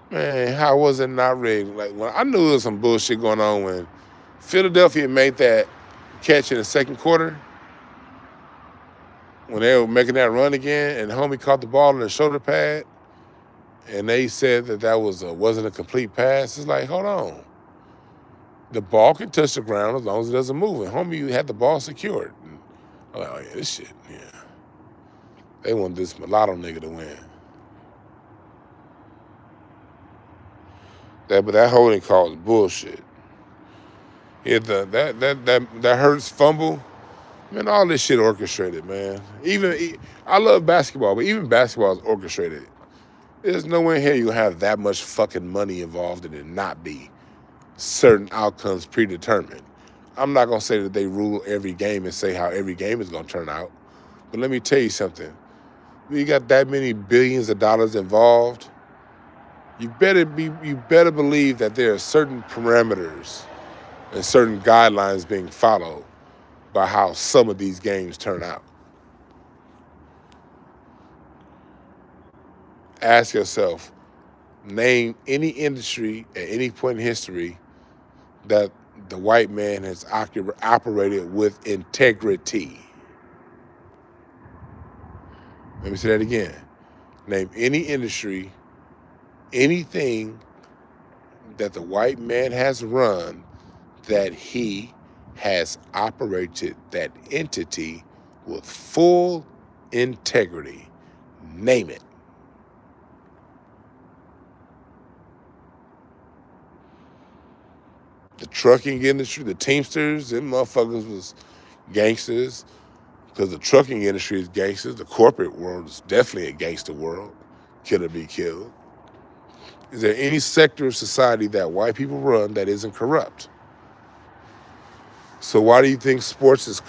Speaker 1: man, how was it not rigged? Like, when I knew there was some bullshit going on when Philadelphia made that catch in the second quarter, when they were making that run again, and homie caught the ball in the shoulder pad, and they said that wasn't a complete pass. It's like, hold on. The ball can touch the ground as long as it doesn't move. And homie had the ball secured. And I'm like, oh yeah, this shit, yeah. They want this mulatto nigga to win. But that holding call is bullshit. Yeah, that Hurts fumble, man, all this shit orchestrated, man. I love basketball, but even basketball is orchestrated. There's no way in hell you'll have that much fucking money involved in it and not be certain outcomes predetermined. I'm not gonna say that they rule every game and say how every game is gonna turn out, but let me tell you something. When you got that many billions of dollars involved, you better believe that there are certain parameters and certain guidelines being followed by how some of these games turn out. Ask yourself, name any industry at any point in history that the white man has operated with integrity. Let me say that again. Name any industry, anything that the white man has run that he has operated that entity with full integrity. Name it. The trucking industry, the Teamsters, them motherfuckers was gangsters because the trucking industry is gangsters. The corporate world is definitely a gangster world. Kill or be killed. Is there any sector of society that white people run that isn't corrupt? So why do you think sports is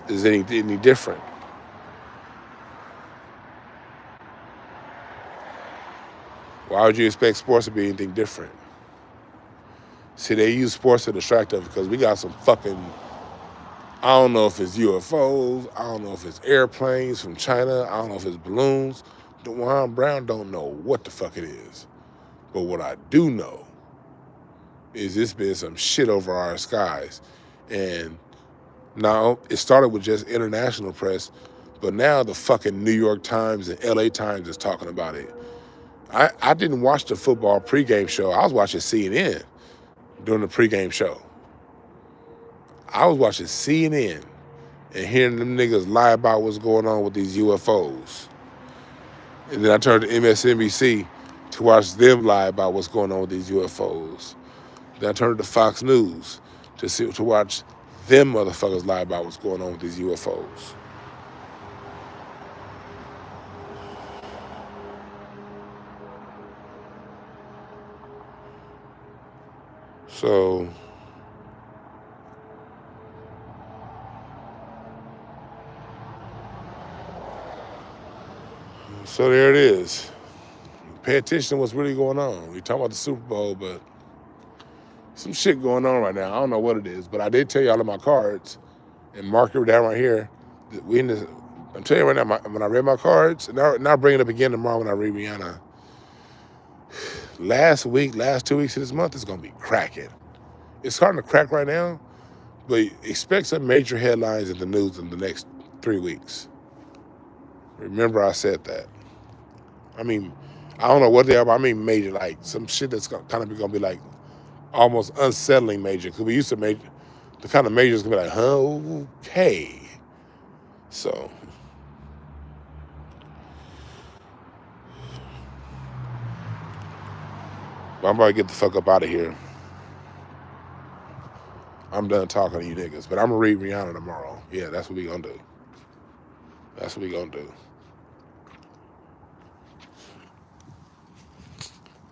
Speaker 1: any different? Why would you expect sports to be anything different? See, they use sports to distract us because we got some fucking, I don't know if it's UFOs, I don't know if it's airplanes from China, I don't know if it's balloons. DwannBrown don't know what the fuck it is. But what I do know is it's been some shit over our skies. And now it started with just international press, but now the fucking New York Times and LA Times is talking about it. I didn't watch the football pregame show. I was watching CNN during the pregame show. I was watching CNN, and hearing them niggas lie about what's going on with these UFOs. And then I turned to MSNBC to watch them lie about what's going on with these UFOs. Then I turned to Fox News to watch them motherfuckers lie about what's going on with these UFOs. So there it is. Pay attention to what's really going on. We talk about the Super Bowl, but some shit going on right now. I don't know what it is, but I did tell you all of my cards and mark it down right here. I'm telling you right now, when I read my cards, and I'll bring it up again tomorrow when I read Rihanna. Last 2 weeks of this month is gonna be cracking. It's starting to crack right now, but expect some major headlines in the news in the next 3 weeks. Remember I said that. I mean, I don't know what they are, but I mean major, like some shit that's kind of gonna be like almost unsettling major. Because we used to major, the kind of majors gonna be like, okay. So I'm about to get the fuck up out of here. I'm done talking to you niggas, but I'm gonna read Rihanna tomorrow. Yeah, that's what we gonna do. That's what we gonna do.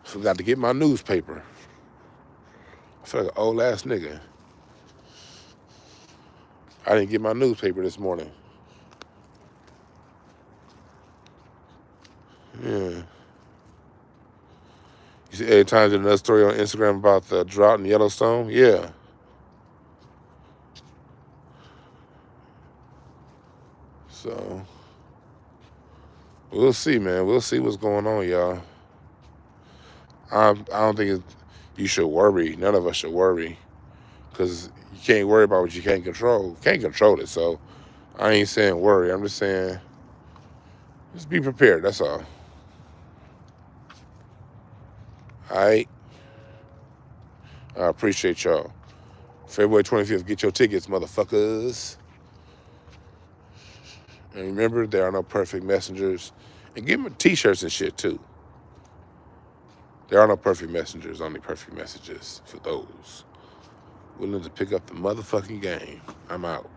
Speaker 1: Forgot to get my newspaper. I feel like an old ass nigga. I didn't get my newspaper this morning. Yeah. You see, every time there's another story on Instagram about the drought in Yellowstone. Yeah. So we'll see, man. We'll see what's going on, y'all. I don't think you should worry. None of us should worry, because you can't worry about what you can't control. You can't control it, so I ain't saying worry. I'm just saying just be prepared. That's all. All right. I appreciate y'all. February 25th, get your tickets, motherfuckers. And remember, there are no perfect messengers. And give them t-shirts and shit, too. There are no perfect messengers, only perfect messages for those willing to pick up the motherfucking game. I'm out.